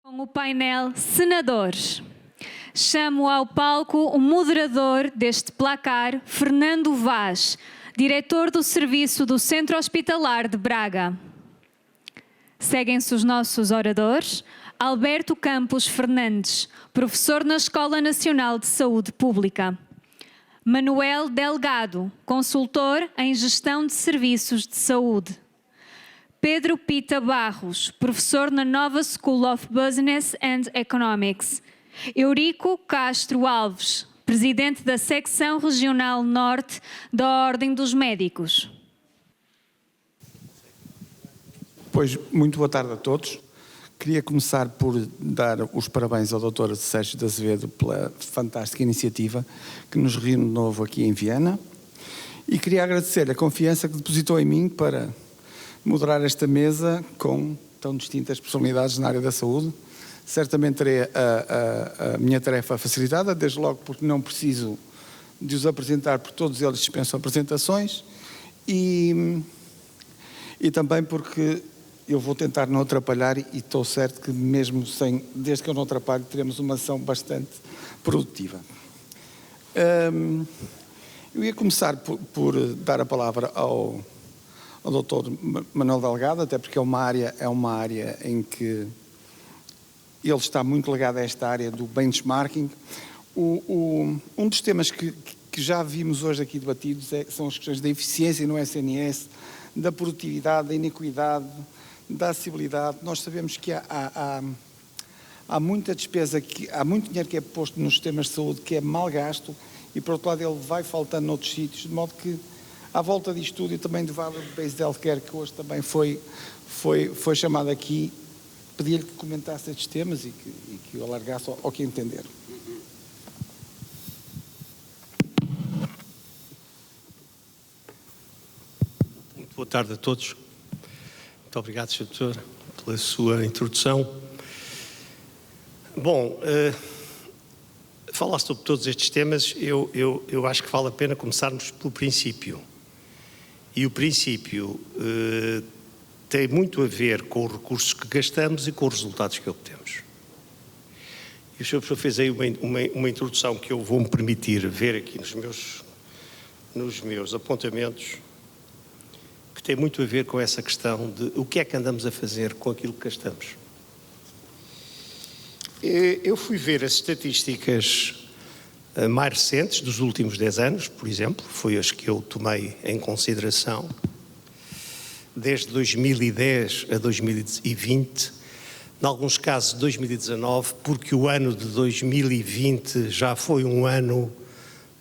Com o painel Senadores. Chamo ao palco o moderador deste placar, Fernando Vaz, diretor do Serviço do Centro Hospitalar de Braga. Seguem-se os nossos oradores: Alberto Campos Fernandes, professor na Escola Nacional de Saúde Pública. Manuel Delgado, consultor em Gestão de Serviços de Saúde. Pedro Pita Barros, professor na Nova School of Business and Economics. Eurico Castro Alves, presidente da Secção Regional Norte da Ordem dos Médicos. Pois, muito boa tarde a todos. Queria começar por dar os parabéns ao Dr. Sérgio de Azevedo pela fantástica iniciativa que nos reúne de novo aqui em Viana. E queria agradecer a confiança que depositou em mim para moderar esta mesa com tão distintas personalidades na área da saúde. Certamente terei a minha tarefa facilitada, desde logo porque não preciso de os apresentar, porque todos eles dispensam apresentações, e também porque eu vou tentar não atrapalhar, e estou certo que mesmo desde que eu não atrapalho, teremos uma ação bastante produtiva. Eu ia começar por dar a palavra ao Dr. Manuel Delgado, até porque é uma área em que ele está muito ligado a esta área do benchmarking. Um dos temas que já vimos hoje aqui debatidos são as questões da eficiência no SNS, da produtividade, da iniquidade, da acessibilidade. Nós sabemos que há muita despesa, há muito dinheiro que é posto nos sistemas de saúde que é mal gasto, e por outro lado ele vai faltando noutros sítios, de modo que à volta disto tudo, e também do Value-Based Healthcare, que hoje também foi chamado aqui, pedir-lhe que comentasse estes temas e que o alargasse ao que entender. Muito boa tarde a todos. Muito obrigado, Sr. Doutor, pela sua introdução. Bom, falar sobre todos estes temas, eu acho que vale a pena começarmos pelo princípio. E o princípio tem muito a ver com os recursos que gastamos e com os resultados que obtemos. E o Sr. Professor fez aí uma introdução que eu vou-me permitir ver aqui nos meus apontamentos, que tem muito a ver com essa questão de o que é que andamos a fazer com aquilo que gastamos. Eu fui ver as estatísticas mais recentes dos últimos 10 anos, por exemplo, foi as que eu tomei em consideração, desde 2010 a 2020, em alguns casos 2019, porque o ano de 2020 já foi um ano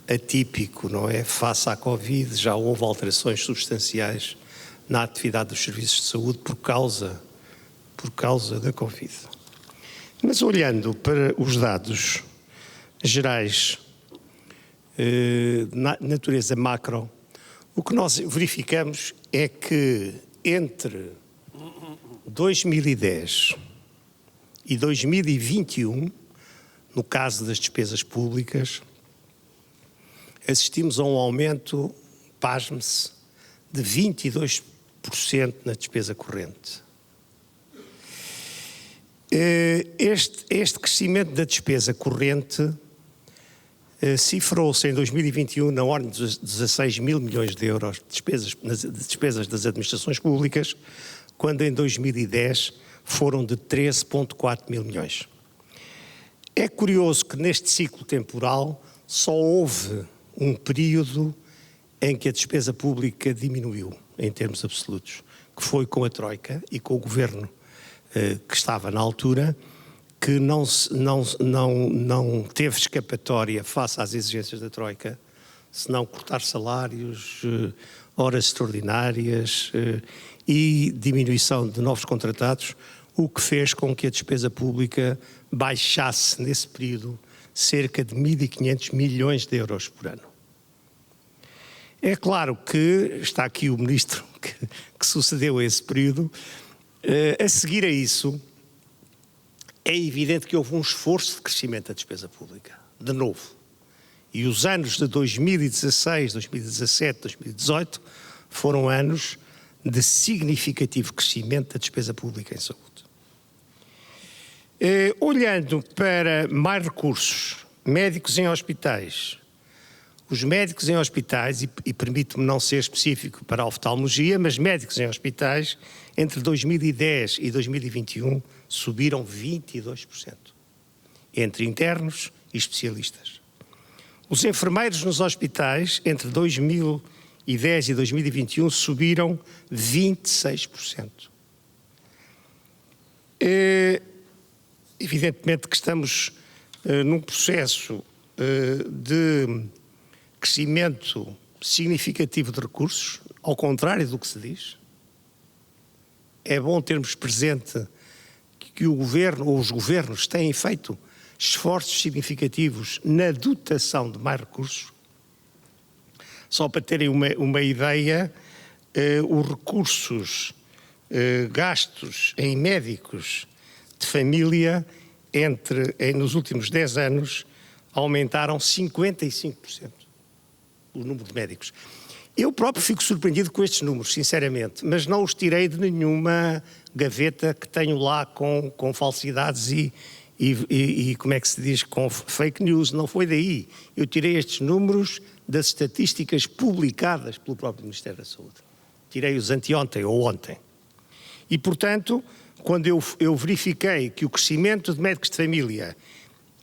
atípico, não é? Face à Covid, já houve alterações substanciais na atividade dos serviços de saúde por causa da Covid. Mas olhando para os dados gerais, na natureza macro, o que nós verificamos é que entre 2010 e 2021, no caso das despesas públicas, assistimos a um aumento, pasme-se, de 22% na despesa corrente. Este crescimento da despesa corrente cifrou-se em 2021 na ordem de 16 mil milhões de euros de despesas das administrações públicas, quando em 2010 foram de 13,4 mil milhões. É curioso que neste ciclo temporal só houve um período em que a despesa pública diminuiu, em termos absolutos, que foi com a Troika e com o governo que estava na altura, que não teve escapatória face às exigências da Troika, senão cortar salários, horas extraordinárias e diminuição de novos contratados, o que fez com que a despesa pública baixasse nesse período cerca de 1.500 milhões de euros por ano. É claro que está aqui o ministro que sucedeu a esse período. A seguir a isso, é evidente que houve um esforço de crescimento da despesa pública, de novo. E os anos de 2016, 2017, 2018 foram anos de significativo crescimento da despesa pública em saúde. Olhando para mais recursos, médicos em hospitais, os médicos em hospitais, e permito-me não ser específico para a oftalmologia, mas médicos em hospitais, entre 2010 e 2021, subiram 22%, entre internos e especialistas. Os enfermeiros nos hospitais, entre 2010 e 2021, subiram 26%. Evidentemente que estamos num processo de crescimento significativo de recursos, ao contrário do que se diz. É bom termos presente que o governo ou os governos têm feito esforços significativos na dotação de mais recursos. Só para terem uma ideia, os recursos gastos em médicos de família nos últimos 10 anos aumentaram 55%. O número de médicos. Eu próprio fico surpreendido com estes números, sinceramente, mas não os tirei de nenhuma gaveta que tenho lá com falsidades e como é que se diz, com fake news, não foi daí. Eu tirei estes números das estatísticas publicadas pelo próprio Ministério da Saúde. Tirei-os anteontem ou ontem. E, portanto, quando eu verifiquei que o crescimento de médicos de família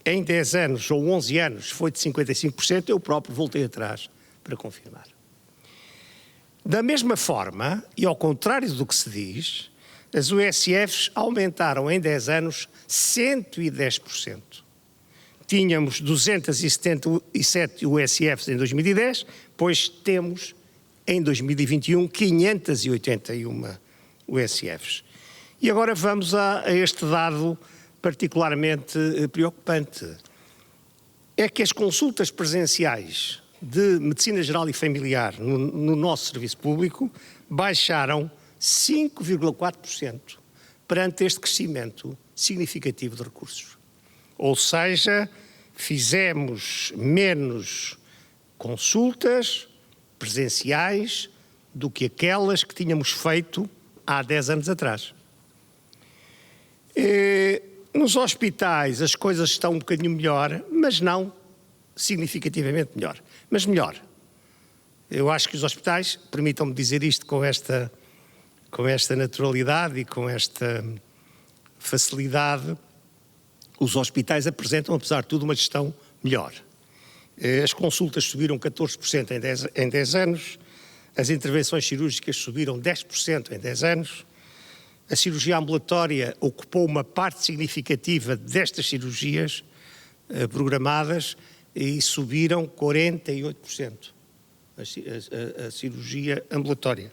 em 10 anos ou 11 anos foi de 55%, eu próprio voltei atrás para confirmar. Da mesma forma, e ao contrário do que se diz, as USFs aumentaram em 10 anos 110%. Tínhamos 277 USFs em 2010, pois temos em 2021 581 USFs. E agora vamos a este dado particularmente preocupante. É que as consultas presenciais de medicina geral e familiar no nosso serviço público baixaram 5,4% perante este crescimento significativo de recursos. Ou seja, fizemos menos consultas presenciais do que aquelas que tínhamos feito há 10 anos atrás. Nos hospitais as coisas estão um bocadinho melhor, mas não significativamente melhor. Mas melhor. Eu acho que os hospitais, permitam-me dizer isto com esta naturalidade e com esta facilidade, os hospitais apresentam, apesar de tudo, uma gestão melhor. As consultas subiram 14% em 10 anos, as intervenções cirúrgicas subiram 10% em 10 anos, a cirurgia ambulatória ocupou uma parte significativa destas cirurgias programadas e subiram 48% a cirurgia ambulatória.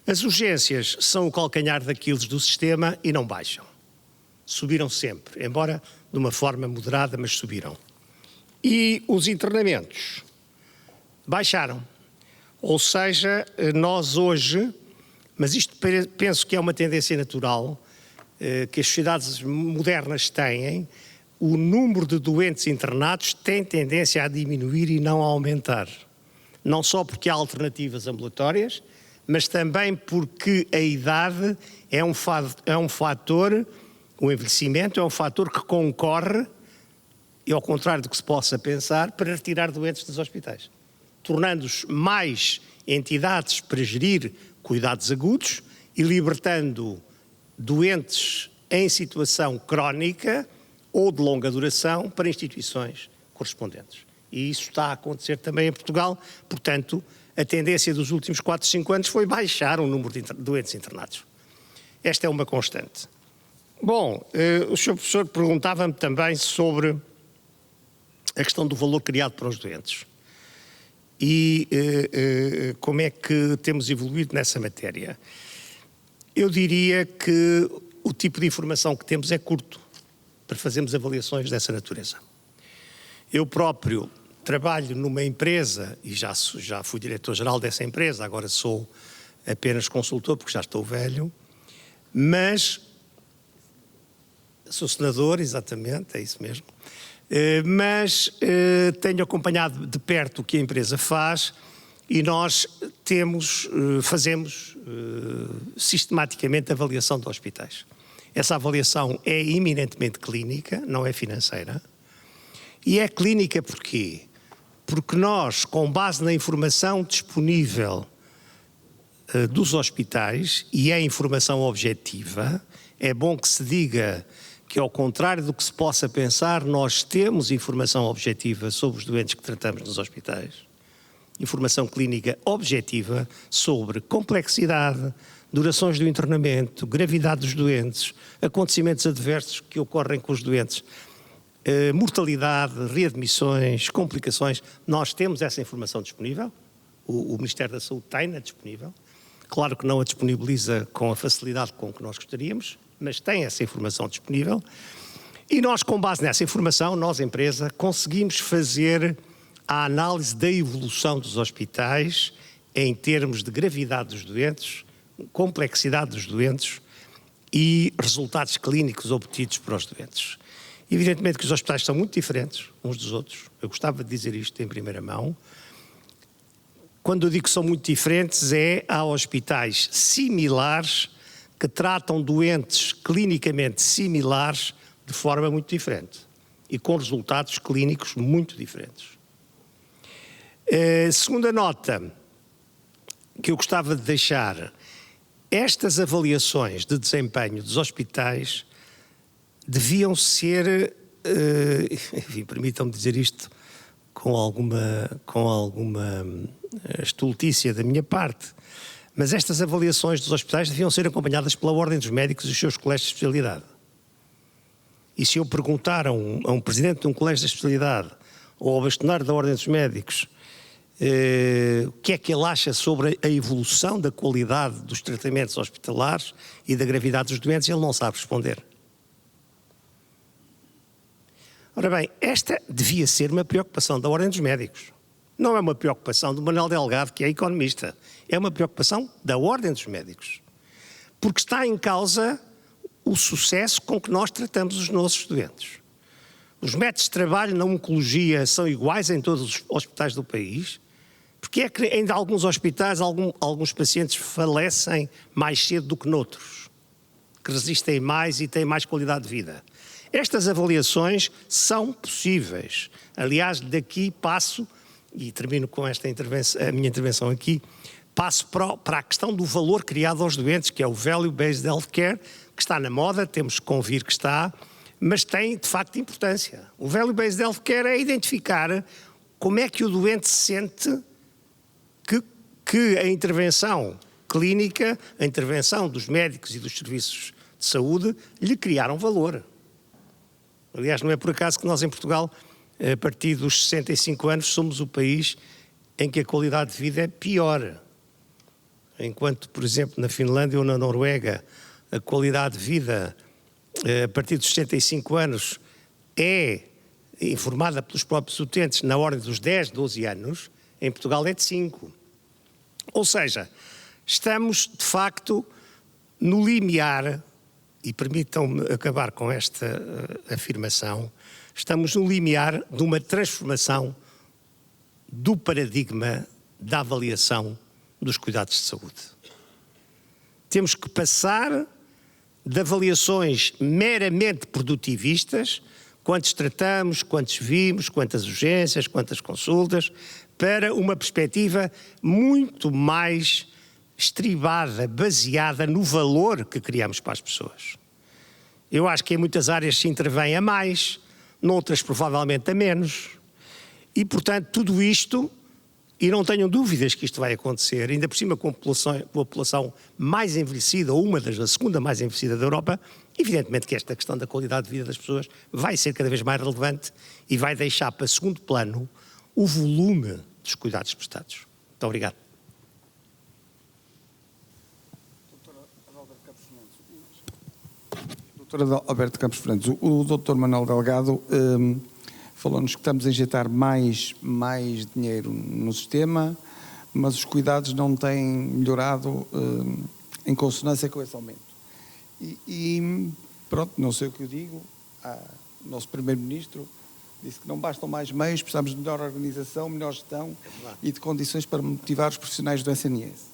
As urgências são o calcanhar daqueles do sistema e não baixam. Subiram sempre, embora de uma forma moderada, mas subiram. E os internamentos baixaram. Ou seja, nós hoje, mas isto penso que é uma tendência natural, que as sociedades modernas têm, o número de doentes internados tem tendência a diminuir e não a aumentar. Não só porque há alternativas ambulatórias, mas também porque a idade é um fator, o envelhecimento é um fator que concorre, e ao contrário do que se possa pensar, para retirar doentes dos hospitais, tornando-os mais entidades para gerir cuidados agudos e libertando doentes em situação crónica ou de longa duração para instituições correspondentes. E isso está a acontecer também em Portugal, portanto, a tendência dos últimos 4, 5 anos foi baixar o número de doentes internados. Esta é uma constante. Bom, o Sr. Professor perguntava-me também sobre a questão do valor criado para os doentes e como é que temos evoluído nessa matéria. Eu diria que o tipo de informação que temos é curto para fazermos avaliações dessa natureza. Eu próprio trabalho numa empresa e já fui diretor-geral dessa empresa, agora sou apenas consultor porque já estou velho, mas sou senador, exatamente, é isso mesmo, mas tenho acompanhado de perto o que a empresa faz e nós fazemos sistematicamente avaliação de hospitais. Essa avaliação é eminentemente clínica, não é financeira. E é clínica porquê? Porque nós, com base na informação disponível dos hospitais, e é informação objetiva, é bom que se diga que, ao contrário do que se possa pensar, nós temos informação objetiva sobre os doentes que tratamos nos hospitais. Informação clínica objetiva sobre complexidade, durações do internamento, gravidade dos doentes, acontecimentos adversos que ocorrem com os doentes, mortalidade, readmissões, complicações. Nós temos essa informação disponível, o Ministério da Saúde tem-na disponível. Claro que não a disponibiliza com a facilidade com que nós gostaríamos, mas tem essa informação disponível. E nós, com base nessa informação, nós, empresa, conseguimos fazer a análise da evolução dos hospitais em termos de gravidade dos doentes, complexidade dos doentes e resultados clínicos obtidos para os doentes. Evidentemente que os hospitais são muito diferentes uns dos outros. Eu gostava de dizer isto em primeira mão. Quando eu digo que são muito diferentes, há hospitais similares que tratam doentes clinicamente similares de forma muito diferente e com resultados clínicos muito diferentes. Segunda nota que eu gostava de deixar: estas avaliações de desempenho dos hospitais deviam ser, enfim, permitam-me dizer isto com alguma estultícia da minha parte, mas estas avaliações dos hospitais deviam ser acompanhadas pela Ordem dos Médicos e os seus colégios de especialidade. E se eu perguntar a um presidente de um colégio de especialidade ou ao bastonário da Ordem dos Médicos o que é que ele acha sobre a evolução da qualidade dos tratamentos hospitalares e da gravidade dos doentes, ele não sabe responder. Ora bem, esta devia ser uma preocupação da Ordem dos Médicos. Não é uma preocupação do Manuel Delgado, que é economista. É uma preocupação da Ordem dos Médicos. Porque está em causa o sucesso com que nós tratamos os nossos doentes. Os métodos de trabalho na oncologia são iguais em todos os hospitais do país. Porque é que em alguns hospitais alguns pacientes falecem mais cedo do que noutros, que resistem mais e têm mais qualidade de vida. Estas avaliações são possíveis. Aliás, daqui passo, e termino com esta a minha intervenção aqui, passo para a questão do valor criado aos doentes, que é o Value-Based Healthcare, que está na moda, temos que convir que está, mas tem de facto importância. O Value-Based Healthcare é identificar como é que o doente se sente que a intervenção clínica, a intervenção dos médicos e dos serviços de saúde lhe criaram valor. Aliás, não é por acaso que nós em Portugal, a partir dos 65 anos, somos o país em que a qualidade de vida é pior. Enquanto, por exemplo, na Finlândia ou na Noruega, a qualidade de vida a partir dos 65 anos é informada pelos próprios utentes na ordem dos 10, 12 anos, em Portugal é de 5. Ou seja, estamos, de facto, no limiar, e permitam-me acabar com esta afirmação, estamos no limiar de uma transformação do paradigma da avaliação dos cuidados de saúde. Temos que passar de avaliações meramente produtivistas, quantos tratamos, quantos vimos, quantas urgências, quantas consultas, para uma perspectiva muito mais estribada, baseada no valor que criamos para as pessoas. Eu acho que em muitas áreas se intervém a mais, noutras provavelmente a menos, e portanto tudo isto, e não tenham dúvidas que isto vai acontecer, ainda por cima com a população mais envelhecida, ou a segunda mais envelhecida da Europa, evidentemente que esta questão da qualidade de vida das pessoas vai ser cada vez mais relevante e vai deixar para segundo plano o volume dos cuidados prestados. Muito obrigado. Doutor Alberto Campos Fernandes, o Dr. Manuel Delgado falou-nos que estamos a injetar mais dinheiro no sistema, mas os cuidados não têm melhorado em consonância com esse aumento. E pronto, não sei o que eu digo, o nosso Primeiro-Ministro disse que não bastam mais meios, precisamos de melhor organização, melhor gestão e de condições para motivar os profissionais do SNS.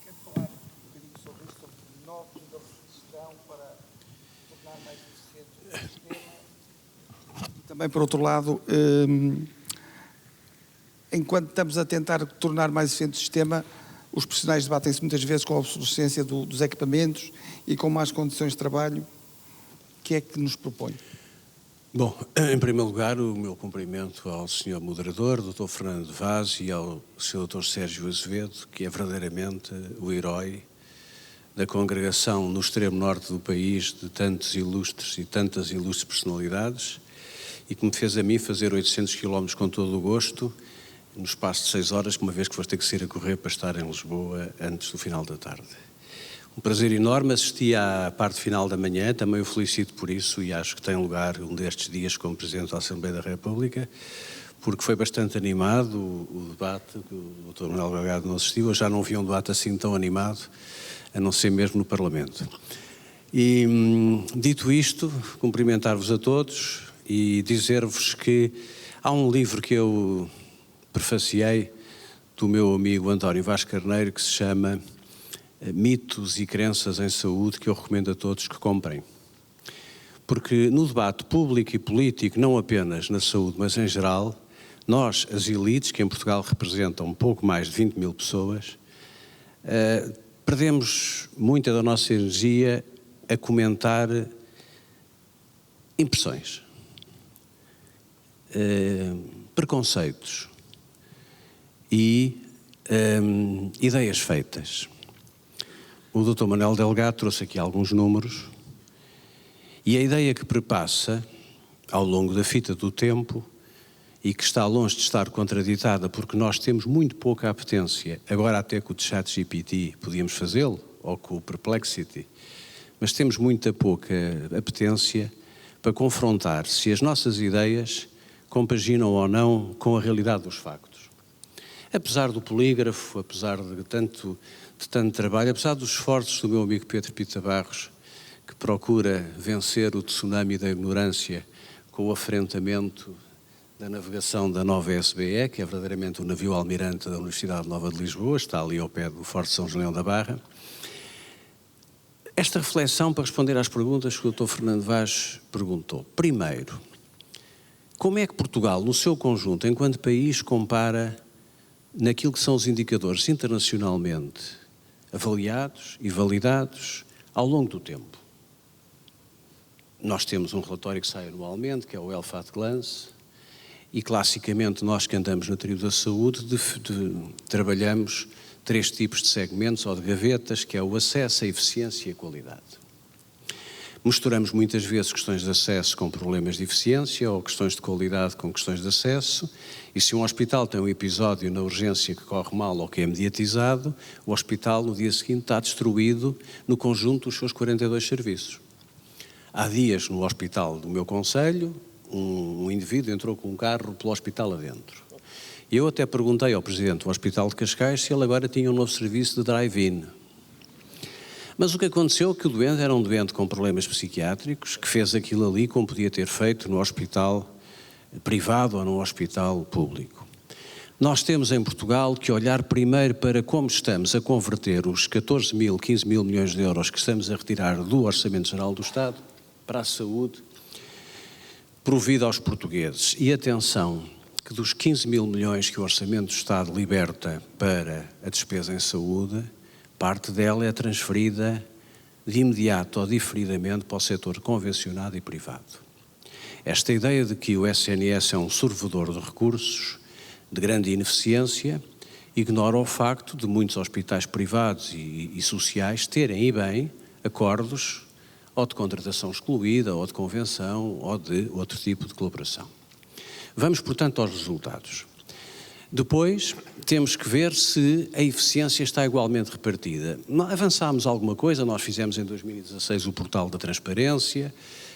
Quero falar um bocadinho sobre isso, sobre novos modelos de gestão Também, por outro lado, enquanto estamos a tentar tornar mais eficiente o sistema, os profissionais debatem-se muitas vezes com a obsolescência dos equipamentos e com más condições de trabalho. O que é que nos propõe? Bom, em primeiro lugar, o meu cumprimento ao Sr. Moderador, Dr. Fernando Vaz, e ao Sr. Dr. Sérgio Azevedo, que é verdadeiramente o herói da congregação no extremo norte do país de tantos ilustres e tantas ilustres personalidades, e que me fez a mim fazer 800 km com todo o gosto, no espaço de 6 horas, uma vez que vou ter que sair a correr para estar em Lisboa antes do final da tarde. Um prazer enorme, assisti à parte final da manhã, também o felicito por isso e acho que tem lugar um destes dias como Presidente da Assembleia da República, porque foi bastante animado o debate, o Dr. Manuel Delgado não assistiu, eu já não vi um debate assim tão animado, a não ser mesmo no Parlamento. E, dito isto, cumprimentar-vos a todos e dizer-vos que há um livro que eu prefaciei do meu amigo António Vaz Carneiro que se chama Mitos e Crenças em Saúde, que eu recomendo a todos que comprem. Porque no debate público e político, não apenas na saúde, mas em geral, nós, as elites, que em Portugal representam um pouco mais de 20 mil pessoas, perdemos muita da nossa energia a comentar impressões, preconceitos e ideias feitas. O Dr. Manuel Delgado trouxe aqui alguns números e a ideia que perpassa ao longo da fita do tempo e que está longe de estar contraditada porque nós temos muito pouca apetência, agora até com o ChatGPT podíamos fazê-lo, ou com o Perplexity, mas temos muita pouca apetência para confrontar se as nossas ideias compaginam ou não com a realidade dos factos. Apesar do polígrafo, apesar de tanto trabalho, apesar dos esforços do meu amigo Pedro Pita Barros, que procura vencer o tsunami da ignorância com o afrentamento da navegação da nova SBE, que é verdadeiramente o navio almirante da Universidade Nova de Lisboa, está ali ao pé do Forte São Julião da Barra. Esta reflexão para responder às perguntas que o Dr. Fernando Vaz perguntou. Primeiro, como é que Portugal, no seu conjunto, enquanto país, compara naquilo que são os indicadores internacionalmente avaliados e validados ao longo do tempo? Nós temos um relatório que sai anualmente, que é o Health at Glance, e classicamente nós que andamos na trilha da saúde trabalhamos 3 tipos de segmentos ou de gavetas, que é o acesso, a eficiência e a qualidade. Misturamos muitas vezes questões de acesso com problemas de eficiência ou questões de qualidade com questões de acesso, e se um hospital tem um episódio na urgência que corre mal ou que é mediatizado, o hospital no dia seguinte está destruído no conjunto dos seus 42 serviços. Há dias no hospital do meu concelho, um indivíduo entrou com um carro pelo hospital adentro. Eu até perguntei ao presidente do Hospital de Cascais se ele agora tinha um novo serviço de drive-in. Mas o que aconteceu é que o doente era um doente com problemas psiquiátricos, que fez aquilo ali como podia ter feito no hospital privado ou no hospital público. Nós temos em Portugal que olhar primeiro para como estamos a converter os 14 mil, 15 mil milhões de euros que estamos a retirar do Orçamento Geral do Estado para a saúde, provido aos portugueses. E atenção, que dos 15 mil milhões que o Orçamento do Estado liberta para a despesa em saúde, parte dela é transferida de imediato ou diferidamente para o setor convencionado e privado. Esta ideia de que o SNS é um sorvedor de recursos de grande ineficiência ignora o facto de muitos hospitais privados e sociais terem, e bem, acordos ou de contratação excluída, ou de convenção, ou de outro tipo de colaboração. Vamos, portanto, aos resultados. Depois, temos que ver se a eficiência está igualmente repartida. Avançámos alguma coisa, nós fizemos em 2016 o portal da transparência,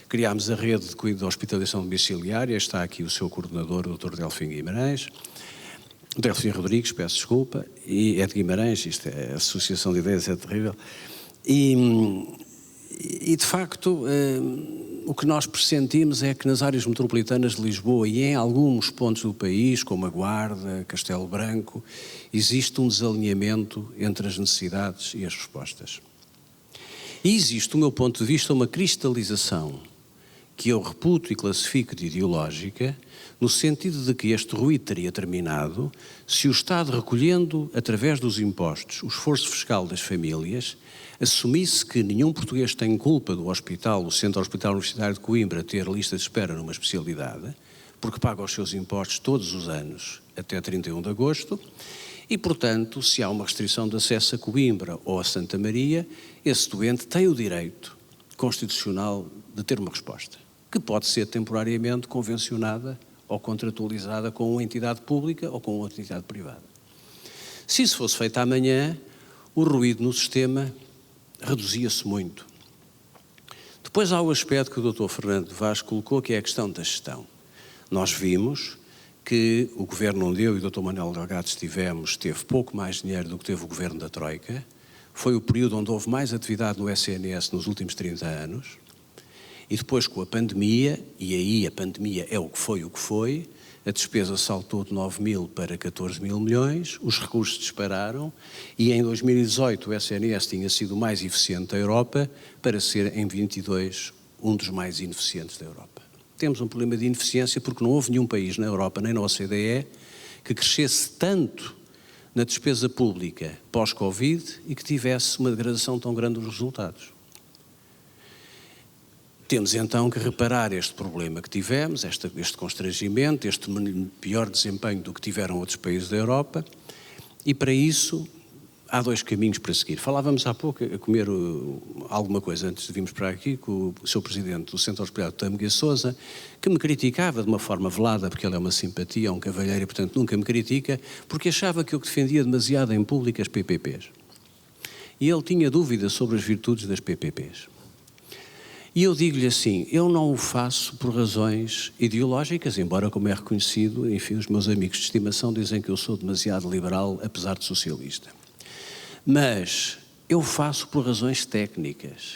criámos a rede de hospitalização domiciliária, está aqui o seu coordenador, o Dr. Delfim Guimarães, o Delfim Rodrigues, peço desculpa, e é de Guimarães, isto é a associação de ideias, é terrível, e de facto, o que nós pressentimos é que nas áreas metropolitanas de Lisboa e em alguns pontos do país, como a Guarda, Castelo Branco, existe um desalinhamento entre as necessidades e as respostas. E existe, do meu ponto de vista, uma cristalização que eu reputo e classifico de ideológica, no sentido de que este ruído teria terminado se o Estado, recolhendo, através dos impostos, o esforço fiscal das famílias, assumisse que nenhum português tem culpa do hospital, o Centro Hospitalar Universitário de Coimbra, ter lista de espera numa especialidade, porque paga os seus impostos todos os anos, até 31 de agosto, e, portanto, se há uma restrição de acesso a Coimbra ou a Santa Maria, esse doente tem o direito constitucional de ter uma resposta, que pode ser temporariamente convencionada ou contratualizada com uma entidade pública ou com uma entidade privada. Se isso fosse feito amanhã, o ruído no sistema reduzia-se muito. Depois há o aspecto que o Dr. Fernando Vaz colocou, que é a questão da gestão. Nós vimos que o Governo onde eu e o Dr. Manuel Delgado estivemos teve pouco mais dinheiro do que teve o Governo da Troika. Foi o período onde houve mais atividade no SNS nos últimos 30 anos. E depois, com a pandemia, e aí a pandemia é o que foi, a despesa saltou de 9 mil para 14 mil milhões, os recursos dispararam e em 2018 o SNS tinha sido o mais eficiente da Europa para ser em 22 um dos mais ineficientes da Europa. Temos um problema de ineficiência porque não houve nenhum país na Europa, nem na OCDE, que crescesse tanto na despesa pública pós-Covid e que tivesse uma degradação tão grande dos resultados. Temos então que reparar este problema que tivemos, este constrangimento, este pior desempenho do que tiveram outros países da Europa, e para isso há dois caminhos para seguir. Falávamos há pouco a comer alguma coisa antes de virmos para aqui com o Sr. Presidente do Centro Hospitalar, Dr. Miguel Sousa, que me criticava de uma forma velada, porque ele é uma simpatia, é um cavalheiro e portanto nunca me critica, porque achava que eu defendia demasiado em público as PPPs. E ele tinha dúvidas sobre as virtudes das PPPs. E eu digo-lhe assim, eu não o faço por razões ideológicas, embora, como é reconhecido, enfim, os meus amigos de estimação dizem que eu sou demasiado liberal, apesar de socialista. Mas eu faço por razões técnicas.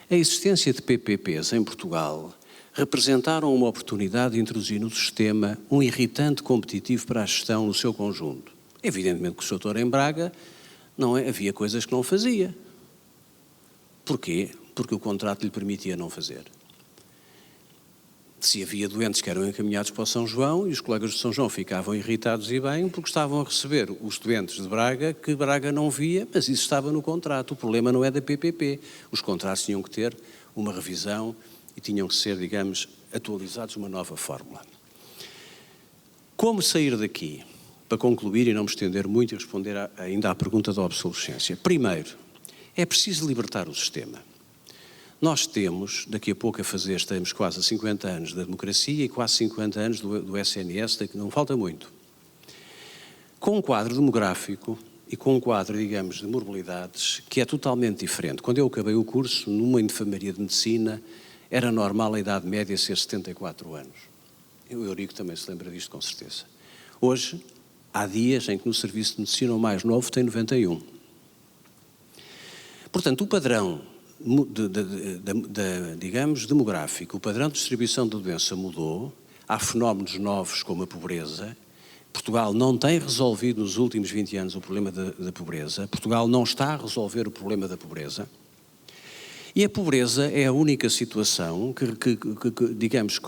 A existência de PPPs em Portugal representaram uma oportunidade de introduzir no sistema um irritante competitivo para a gestão no seu conjunto. Evidentemente que o Sr. em Braga havia coisas que não fazia. Porquê? Porque o contrato lhe permitia não fazer. Se havia doentes que eram encaminhados para o São João e os colegas de São João ficavam irritados e bem porque estavam a receber os doentes de Braga que Braga não via, mas isso estava no contrato. O problema não é da PPP. Os contratos tinham que ter uma revisão e tinham que ser, digamos, atualizados uma nova fórmula. Como sair daqui? Para concluir e não me estender muito e responder ainda à pergunta da obsolescência. Primeiro, é preciso libertar o sistema. Nós temos, daqui a pouco estamos quase a 50 anos da democracia e quase 50 anos do SNS, daqui não falta muito. Com um quadro demográfico e com um quadro, digamos, de morbilidades que é totalmente diferente. Quando eu acabei o curso, numa enfermaria de medicina, era normal a idade média ser 74 anos. O Eurico também se lembra disto com certeza. Hoje, há dias em que no serviço de medicina o mais novo tem 91. Portanto, o padrão digamos, demográfico, o padrão de distribuição da doença mudou, há fenómenos novos como a pobreza. Portugal não tem resolvido nos últimos 20 anos o problema da pobreza, Portugal não está a resolver o problema da pobreza, e a pobreza é a única situação que digamos,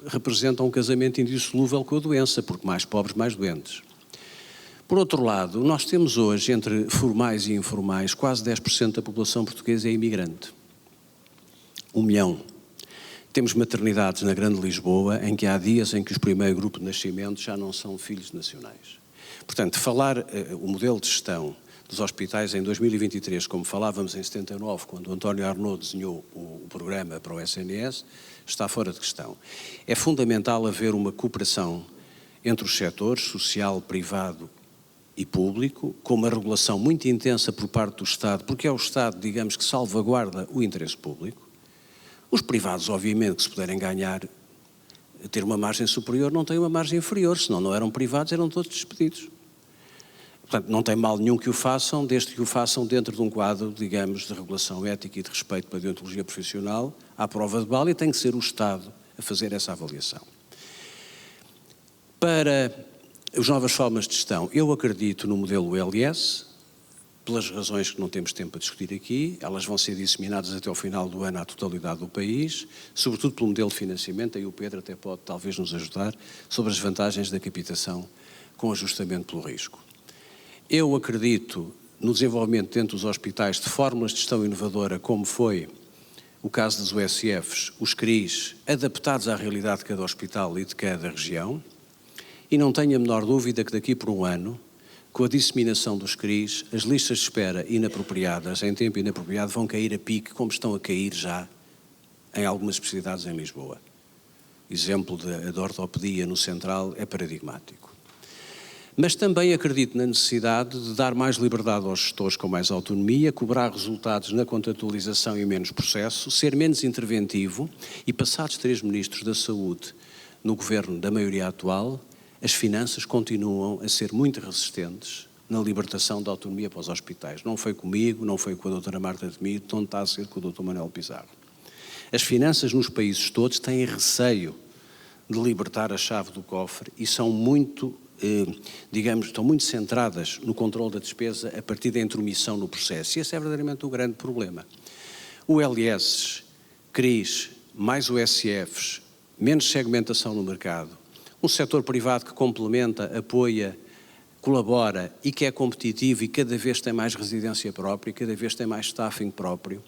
representa um casamento indissolúvel com a doença, porque mais pobres, mais doentes. Por outro lado, nós temos hoje, entre formais e informais, quase 10% da população portuguesa é imigrante. 1 milhão. Temos maternidades na Grande Lisboa, em que há dias em que os primeiro grupo de nascimentos já não são filhos nacionais. Portanto, o modelo de gestão dos hospitais em 2023, como falávamos em 79, quando o António Arnaud desenhou o programa para o SNS, está fora de questão. É fundamental haver uma cooperação entre os setores, social, privado e público, com uma regulação muito intensa por parte do Estado, porque é o Estado, digamos, que salvaguarda o interesse público. Os privados, obviamente, que se puderem ter uma margem superior, não têm uma margem inferior, senão não eram privados, eram todos despedidos. Portanto, não tem mal nenhum que o façam, desde que o façam dentro de um quadro, digamos, de regulação ética e de respeito pela deontologia profissional, à prova de bala, e tem que ser o Estado a fazer essa avaliação. Para as novas formas de gestão, eu acredito no modelo LS, pelas razões que não temos tempo para discutir aqui. Elas vão ser disseminadas até ao final do ano à totalidade do país, sobretudo pelo modelo de financiamento. Aí o Pedro até pode talvez nos ajudar sobre as vantagens da captação com ajustamento pelo risco. Eu acredito no desenvolvimento dentro dos hospitais de fórmulas de gestão inovadora, como foi o caso das USFs, os CRIs, adaptados à realidade de cada hospital e de cada região, e não tenho a menor dúvida que daqui por um ano, com a disseminação dos CRIs, as listas de espera inapropriadas, em tempo inapropriado, vão cair a pique, como estão a cair já em algumas especialidades em Lisboa. Exemplo da ortopedia no Central é paradigmático. Mas também acredito na necessidade de dar mais liberdade aos gestores com mais autonomia, cobrar resultados na contratualização e menos processo, ser menos interventivo e, passados 3 ministros da Saúde no governo da maioria atual, as finanças continuam a ser muito resistentes na libertação da autonomia para os hospitais. Não foi comigo, não foi com a doutora Marta Temido, não está a ser com o doutor Manuel Pizarro. As finanças nos países todos têm receio de libertar a chave do cofre e são muito, estão muito centradas no controle da despesa a partir da intromissão no processo. E esse é verdadeiramente o grande problema. O LS, CRIs, mais USFs, menos segmentação no mercado, um setor privado que complementa, apoia, colabora e que é competitivo e cada vez tem mais residência própria, cada vez tem mais staffing próprio.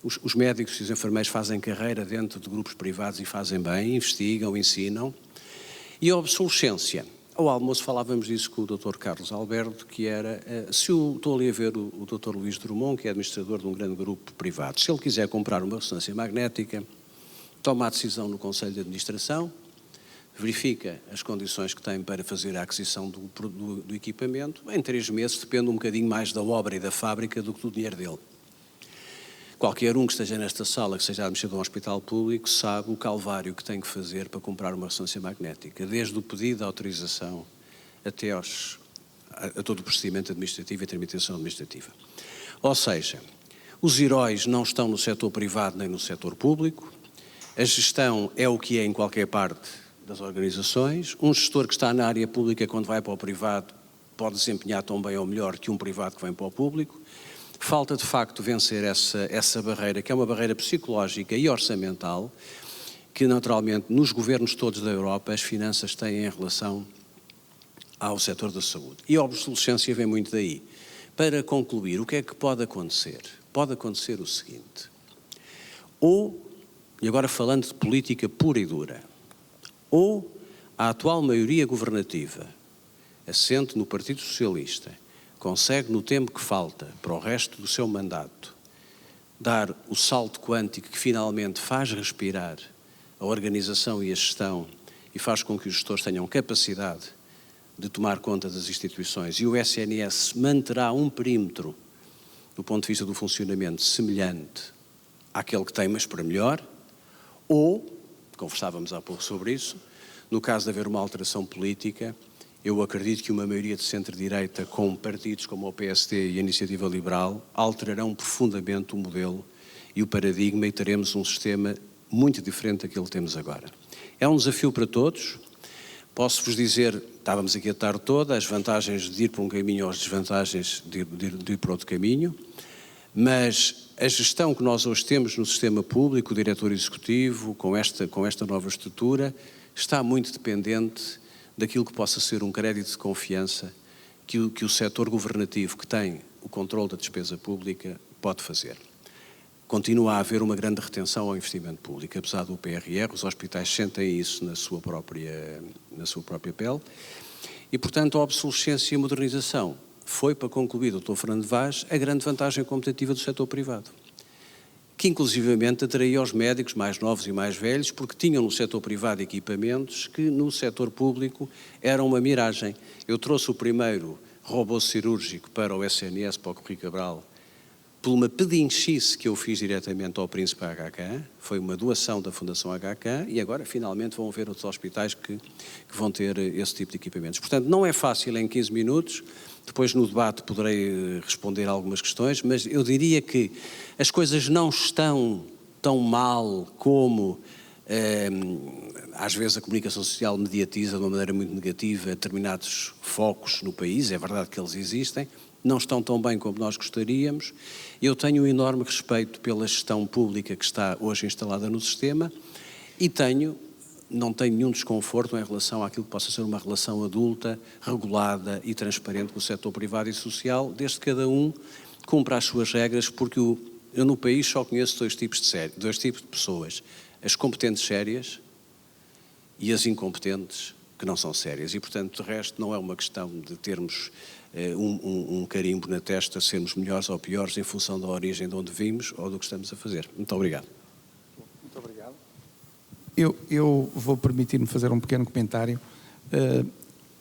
Os médicos e os enfermeiros fazem carreira dentro de grupos privados e fazem bem, investigam, ensinam. E a obsolescência. Ao almoço falávamos disso com o Dr. Carlos Alberto, que era, estou ali a ver o Dr. Luís Drummond, que é administrador de um grande grupo privado, se ele quiser comprar uma ressonância magnética, toma a decisão no Conselho de Administração, verifica as condições que tem para fazer a aquisição do equipamento, em 3 meses depende um bocadinho mais da obra e da fábrica do que do dinheiro dele. Qualquer um que esteja nesta sala, que seja administrador de um hospital público, sabe o calvário que tem que fazer para comprar uma ressonância magnética, desde o pedido de autorização até a todo o procedimento administrativo e a tramitação administrativa. Ou seja, os heróis não estão no setor privado nem no setor público, a gestão é o que é em qualquer parte das organizações, um gestor que está na área pública quando vai para o privado pode desempenhar tão bem ou melhor que um privado que vem para o público. Falta de facto vencer essa barreira, que é uma barreira psicológica e orçamental, que naturalmente nos governos todos da Europa as finanças têm em relação ao setor da saúde. E a obsolescência vem muito daí. Para concluir, o que é que pode acontecer? Pode acontecer o seguinte, e agora falando de política pura e dura, ou a atual maioria governativa, assente no Partido Socialista, consegue no tempo que falta para o resto do seu mandato dar o salto quântico que finalmente faz respirar a organização e a gestão e faz com que os gestores tenham capacidade de tomar conta das instituições e o SNS manterá um perímetro do ponto de vista do funcionamento semelhante àquele que tem, mas para melhor, ou, conversávamos há pouco sobre isso, no caso de haver uma alteração política, eu acredito que uma maioria de centro-direita com partidos como o PSD e a Iniciativa Liberal alterarão profundamente o modelo e o paradigma e teremos um sistema muito diferente daquele que temos agora. É um desafio para todos. Posso-vos dizer, estávamos aqui a tarde toda, as vantagens de ir por um caminho ou as desvantagens de ir por outro caminho, mas a gestão que nós hoje temos no sistema público, o diretor executivo, com esta nova estrutura, está muito dependente daquilo que possa ser um crédito de confiança que o setor governativo que tem o controle da despesa pública pode fazer. Continua a haver uma grande retenção ao investimento público, apesar do PRR, os hospitais sentem isso na sua própria pele, e portanto a obsolescência e a modernização foi, para concluir, Dr. Fernando Vaz, a grande vantagem competitiva do setor privado, que inclusivamente atraía os médicos mais novos e mais velhos, porque tinham no setor privado equipamentos que no setor público eram uma miragem. Eu trouxe o primeiro robô cirúrgico para o SNS, para o Correio Cabral, por uma pedinchice que eu fiz diretamente ao Príncipe HK, foi uma doação da Fundação HK, e agora finalmente vão haver outros hospitais que vão ter esse tipo de equipamentos. Portanto, não é fácil em 15 minutos, depois no debate poderei responder algumas questões, mas eu diria que as coisas não estão tão mal como às vezes a comunicação social mediatiza de uma maneira muito negativa determinados focos no país, é verdade que eles existem, não estão tão bem como nós gostaríamos. Eu tenho um enorme respeito pela gestão pública que está hoje instalada no sistema e não tenho nenhum desconforto em relação àquilo que possa ser uma relação adulta, regulada e transparente com o setor privado e social, desde que cada um cumpra as suas regras, porque eu no país só conheço dois tipos de pessoas, as competentes sérias e as incompetentes que não são sérias. E, portanto, de resto, não é uma questão de termos um carimbo na testa, sermos melhores ou piores em função da origem de onde vimos ou do que estamos a fazer. Muito obrigado. Muito obrigado. Eu vou permitir-me fazer um pequeno comentário.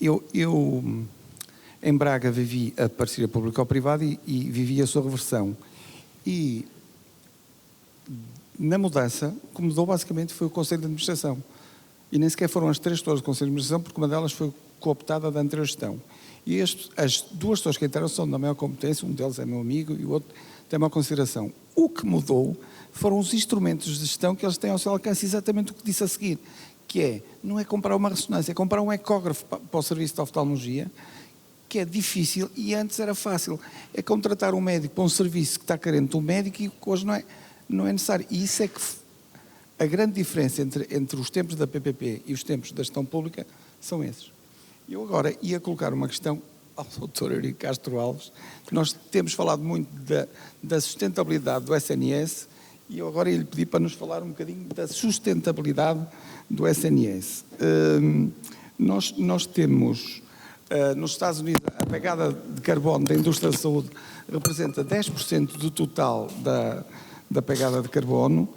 Eu em Braga vivi a parceria público-privada e vivi a sua reversão. E na mudança, o que mudou basicamente foi o Conselho de Administração. E nem sequer foram as 3 pessoas do Conselho de Administração, porque uma delas foi cooptada da anterior gestão. E as 2 pessoas que entraram são da maior competência, um deles é meu amigo e o outro tem uma consideração. O que mudou foram os instrumentos de gestão que eles têm ao seu alcance, exatamente o que disse a seguir, que não é comprar uma ressonância, é comprar um ecógrafo para o serviço de oftalmologia, que é difícil e antes era fácil. É contratar um médico para um serviço que está carente de um médico e que hoje não é necessário. E isso é que a grande diferença entre os tempos da PPP e os tempos da gestão pública são esses. Eu agora ia colocar uma questão ao Dr. Eurico Castro Alves. Nós temos falado muito da sustentabilidade do SNS e eu agora ia lhe pedir para nos falar um bocadinho da sustentabilidade do SNS. Nós temos, nos Estados Unidos, a pegada de carbono da indústria da saúde representa 10% do total da pegada de carbono.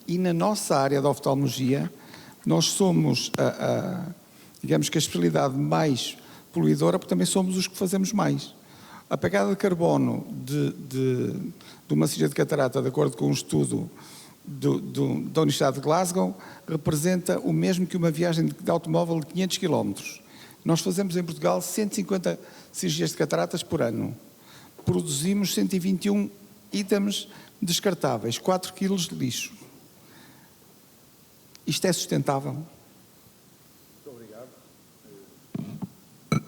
E na nossa área da oftalmologia, nós somos, digamos que a especialidade mais poluidora, porque também somos os que fazemos mais. A pegada de carbono de uma cirurgia de catarata, de acordo com um estudo da Universidade de Glasgow, representa o mesmo que uma viagem de automóvel de 500 km. Nós fazemos em Portugal 150 cirurgias de cataratas por ano. Produzimos 121 itens descartáveis, 4 kg de lixo. Isto é sustentável? Muito obrigado.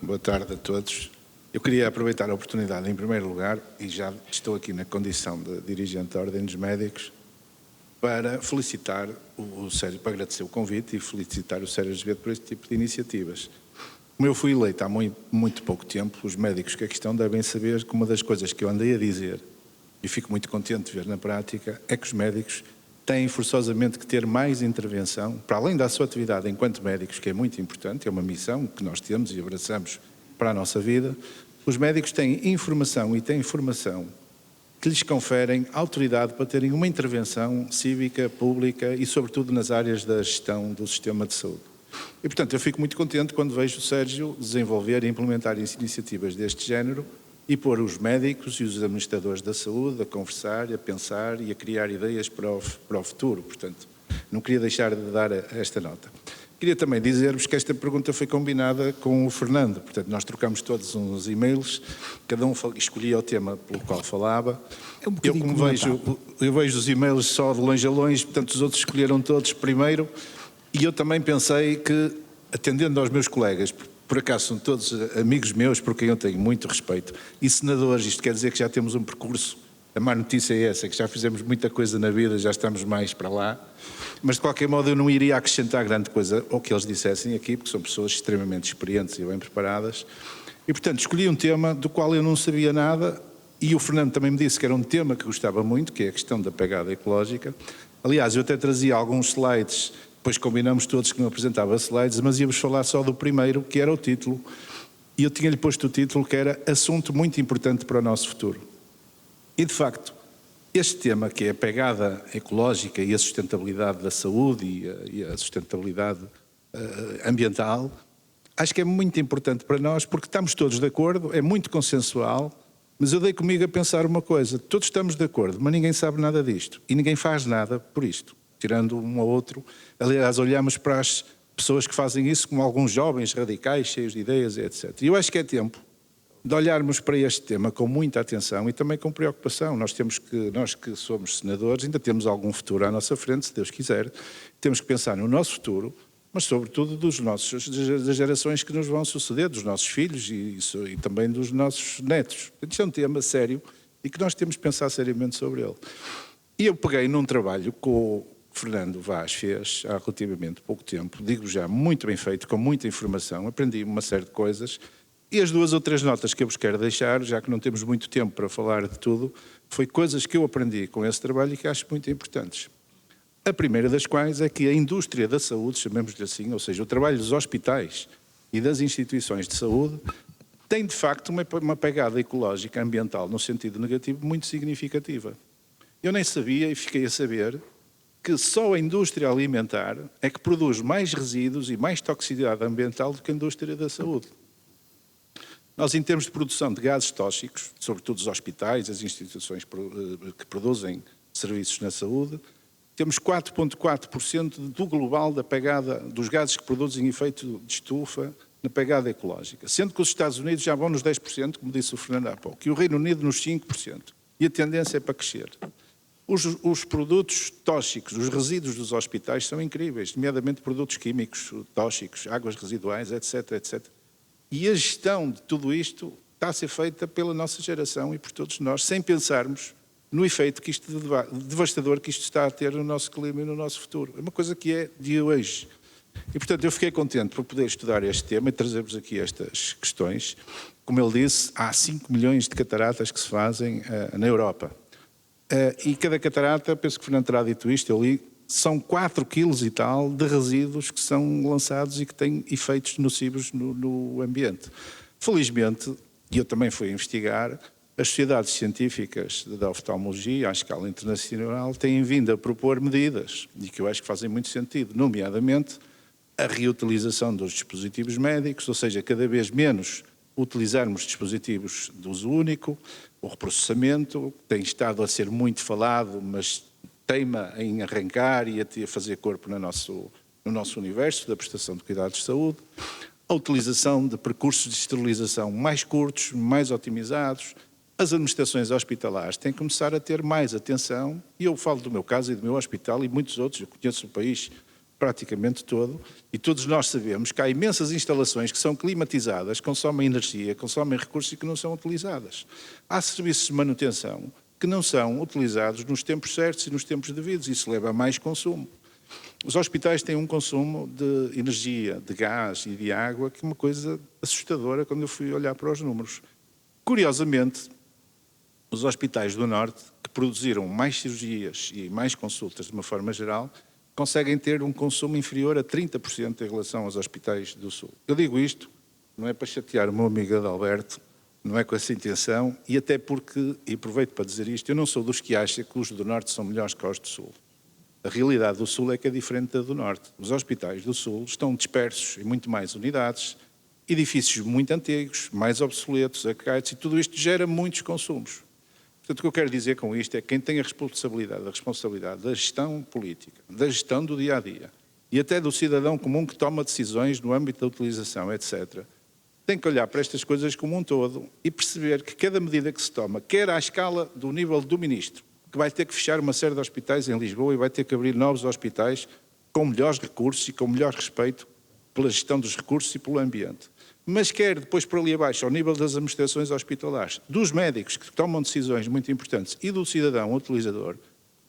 Boa tarde a todos. Eu queria aproveitar a oportunidade, em primeiro lugar, e já estou aqui na condição de dirigente da Ordem dos Médicos, para felicitar o Sérgio, para agradecer o convite e felicitar o Sérgio Azevedo por este tipo de iniciativas. Como eu fui eleito há muito pouco tempo, os médicos que aqui estão devem saber que uma das coisas que eu andei a dizer, e fico muito contente de ver na prática, é que os médicos têm forçosamente que ter mais intervenção, para além da sua atividade enquanto médicos, que é muito importante, é uma missão que nós temos e abraçamos para a nossa vida. Os médicos têm informação e têm formação que lhes conferem autoridade para terem uma intervenção cívica, pública e, sobretudo, nas áreas da gestão do sistema de saúde. E, portanto, eu fico muito contente quando vejo o Sérgio desenvolver e implementar iniciativas deste género e pôr os médicos e os administradores da saúde a conversar, a pensar e a criar ideias para o futuro. Portanto, não queria deixar de dar esta nota. Queria também dizer-vos que esta pergunta foi combinada com o Fernando. Portanto, nós trocamos todos uns e-mails, cada um escolhia o tema pelo qual falava. Eu vejo os e-mails só de longe a longe, portanto, os outros escolheram todos primeiro. E eu também pensei que, atendendo aos meus colegas, por acaso são todos amigos meus, por quem eu tenho muito respeito, e senadores, isto quer dizer que já temos um percurso. A má notícia é essa, que já fizemos muita coisa na vida, já estamos mais para lá, mas de qualquer modo eu não iria acrescentar grande coisa ao que eles dissessem aqui, porque são pessoas extremamente experientes e bem preparadas, e portanto escolhi um tema do qual eu não sabia nada, e o Fernando também me disse que era um tema que gostava muito, que é a questão da pegada ecológica. Aliás, eu até trazia alguns slides, depois combinamos todos que não apresentava slides, mas íamos falar só do primeiro, que era o título, e eu tinha-lhe posto o título que era Assunto muito importante para o nosso futuro. E, de facto, este tema, que é a pegada ecológica e a sustentabilidade da saúde e a sustentabilidade ambiental, acho que é muito importante para nós, porque estamos todos de acordo, é muito consensual, mas eu dei comigo a pensar uma coisa, todos estamos de acordo, mas ninguém sabe nada disto, e ninguém faz nada por isto, tirando um ou outro. Aliás, olhamos para as pessoas que fazem isso como alguns jovens radicais, cheios de ideias, etc. E eu acho que é tempo de olharmos para este tema com muita atenção e também com preocupação. Nós que somos senadores, ainda temos algum futuro à nossa frente, se Deus quiser, temos que pensar no nosso futuro, mas sobretudo das gerações que nos vão suceder, dos nossos filhos e também dos nossos netos. Isto é um tema sério e que nós temos que pensar seriamente sobre ele. E eu peguei num trabalho que o Fernando Vaz fez há relativamente pouco tempo, digo já, muito bem feito, com muita informação, aprendi uma série de coisas, e as 2 ou 3 notas que eu vos quero deixar, já que não temos muito tempo para falar de tudo, foi coisas que eu aprendi com esse trabalho e que acho muito importantes. A primeira das quais é que a indústria da saúde, chamemos-lhe assim, ou seja, o trabalho dos hospitais e das instituições de saúde, tem de facto uma pegada ecológica, ambiental, no sentido negativo, muito significativa. Eu nem sabia e fiquei a saber que só a indústria alimentar é que produz mais resíduos e mais toxicidade ambiental do que a indústria da saúde. Nós, em termos de produção de gases tóxicos, sobretudo os hospitais, as instituições que produzem serviços na saúde, temos 4,4% do global da pegada dos gases que produzem efeito de estufa na pegada ecológica, sendo que os Estados Unidos já vão nos 10%, como disse o Fernando há pouco, e o Reino Unido nos 5%. E a tendência é para crescer. Os produtos tóxicos, os resíduos dos hospitais são incríveis, nomeadamente produtos químicos tóxicos, águas residuais, etc, etc. E a gestão de tudo isto está a ser feita pela nossa geração e por todos nós, sem pensarmos no efeito que isto devastador que isto está a ter no nosso clima e no nosso futuro. É uma coisa que é de hoje. E, portanto, eu fiquei contente por poder estudar este tema e trazer-vos aqui estas questões. Como ele disse, há 5 milhões de cataratas que se fazem na Europa. E cada catarata, penso que o Fernando terá dito isto, eu li, são 4 quilos e tal de resíduos que são lançados e que têm efeitos nocivos no ambiente. Felizmente, e eu também fui investigar, as sociedades científicas da oftalmologia, à escala internacional, têm vindo a propor medidas, e que eu acho que fazem muito sentido, nomeadamente a reutilização dos dispositivos médicos, ou seja, cada vez menos utilizarmos dispositivos de uso único, o reprocessamento, tem estado a ser muito falado, mas teima em arrancar e a fazer corpo no nosso universo da prestação de cuidados de saúde, a utilização de percursos de esterilização mais curtos, mais otimizados. As administrações hospitalares têm que começar a ter mais atenção, e eu falo do meu caso e do meu hospital e muitos outros, eu conheço o país praticamente todo, e todos nós sabemos que há imensas instalações que são climatizadas, consomem energia, consomem recursos e que não são utilizadas. Há serviços de manutenção que não são utilizados nos tempos certos e nos tempos devidos, isso leva a mais consumo. Os hospitais têm um consumo de energia, de gás e de água que é uma coisa assustadora quando eu fui olhar para os números. Curiosamente, os hospitais do Norte, que produziram mais cirurgias e mais consultas de uma forma geral, conseguem ter um consumo inferior a 30% em relação aos hospitais do Sul. Eu digo isto, não é para chatear o meu amigo Adalberto, não é com essa intenção, e até porque, e aproveito para dizer isto, eu não sou dos que acham que os do Norte são melhores que os do Sul. A realidade do Sul é que é diferente da do Norte. Os hospitais do Sul estão dispersos em muito mais unidades, edifícios muito antigos, mais obsoletos, arcaicos, e tudo isto gera muitos consumos. Portanto, o que eu quero dizer com isto é que quem tem a responsabilidade da gestão política, da gestão do dia-a-dia, e até do cidadão comum que toma decisões no âmbito da utilização, etc., tem que olhar para estas coisas como um todo e perceber que cada medida que se toma, quer à escala do nível do Ministro, que vai ter que fechar uma série de hospitais em Lisboa e vai ter que abrir novos hospitais com melhores recursos e com melhor respeito pela gestão dos recursos e pelo ambiente. Mas quer depois por ali abaixo, ao nível das administrações hospitalares, dos médicos que tomam decisões muito importantes e do cidadão utilizador,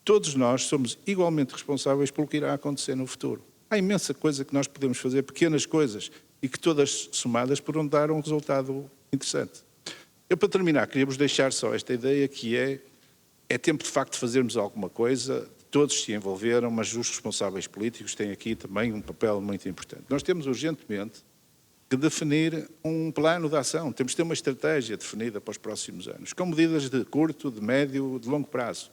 todos nós somos igualmente responsáveis pelo que irá acontecer no futuro. Há imensa coisa que nós podemos fazer, pequenas coisas, e que todas somadas poderão dar um resultado interessante. Eu, para terminar, queria-vos deixar só esta ideia que é tempo de facto de fazermos alguma coisa, todos se envolveram, mas os responsáveis políticos têm aqui também um papel muito importante. Nós temos urgentemente que definir um plano de ação, temos de ter uma estratégia definida para os próximos anos, com medidas de curto, de médio, de longo prazo.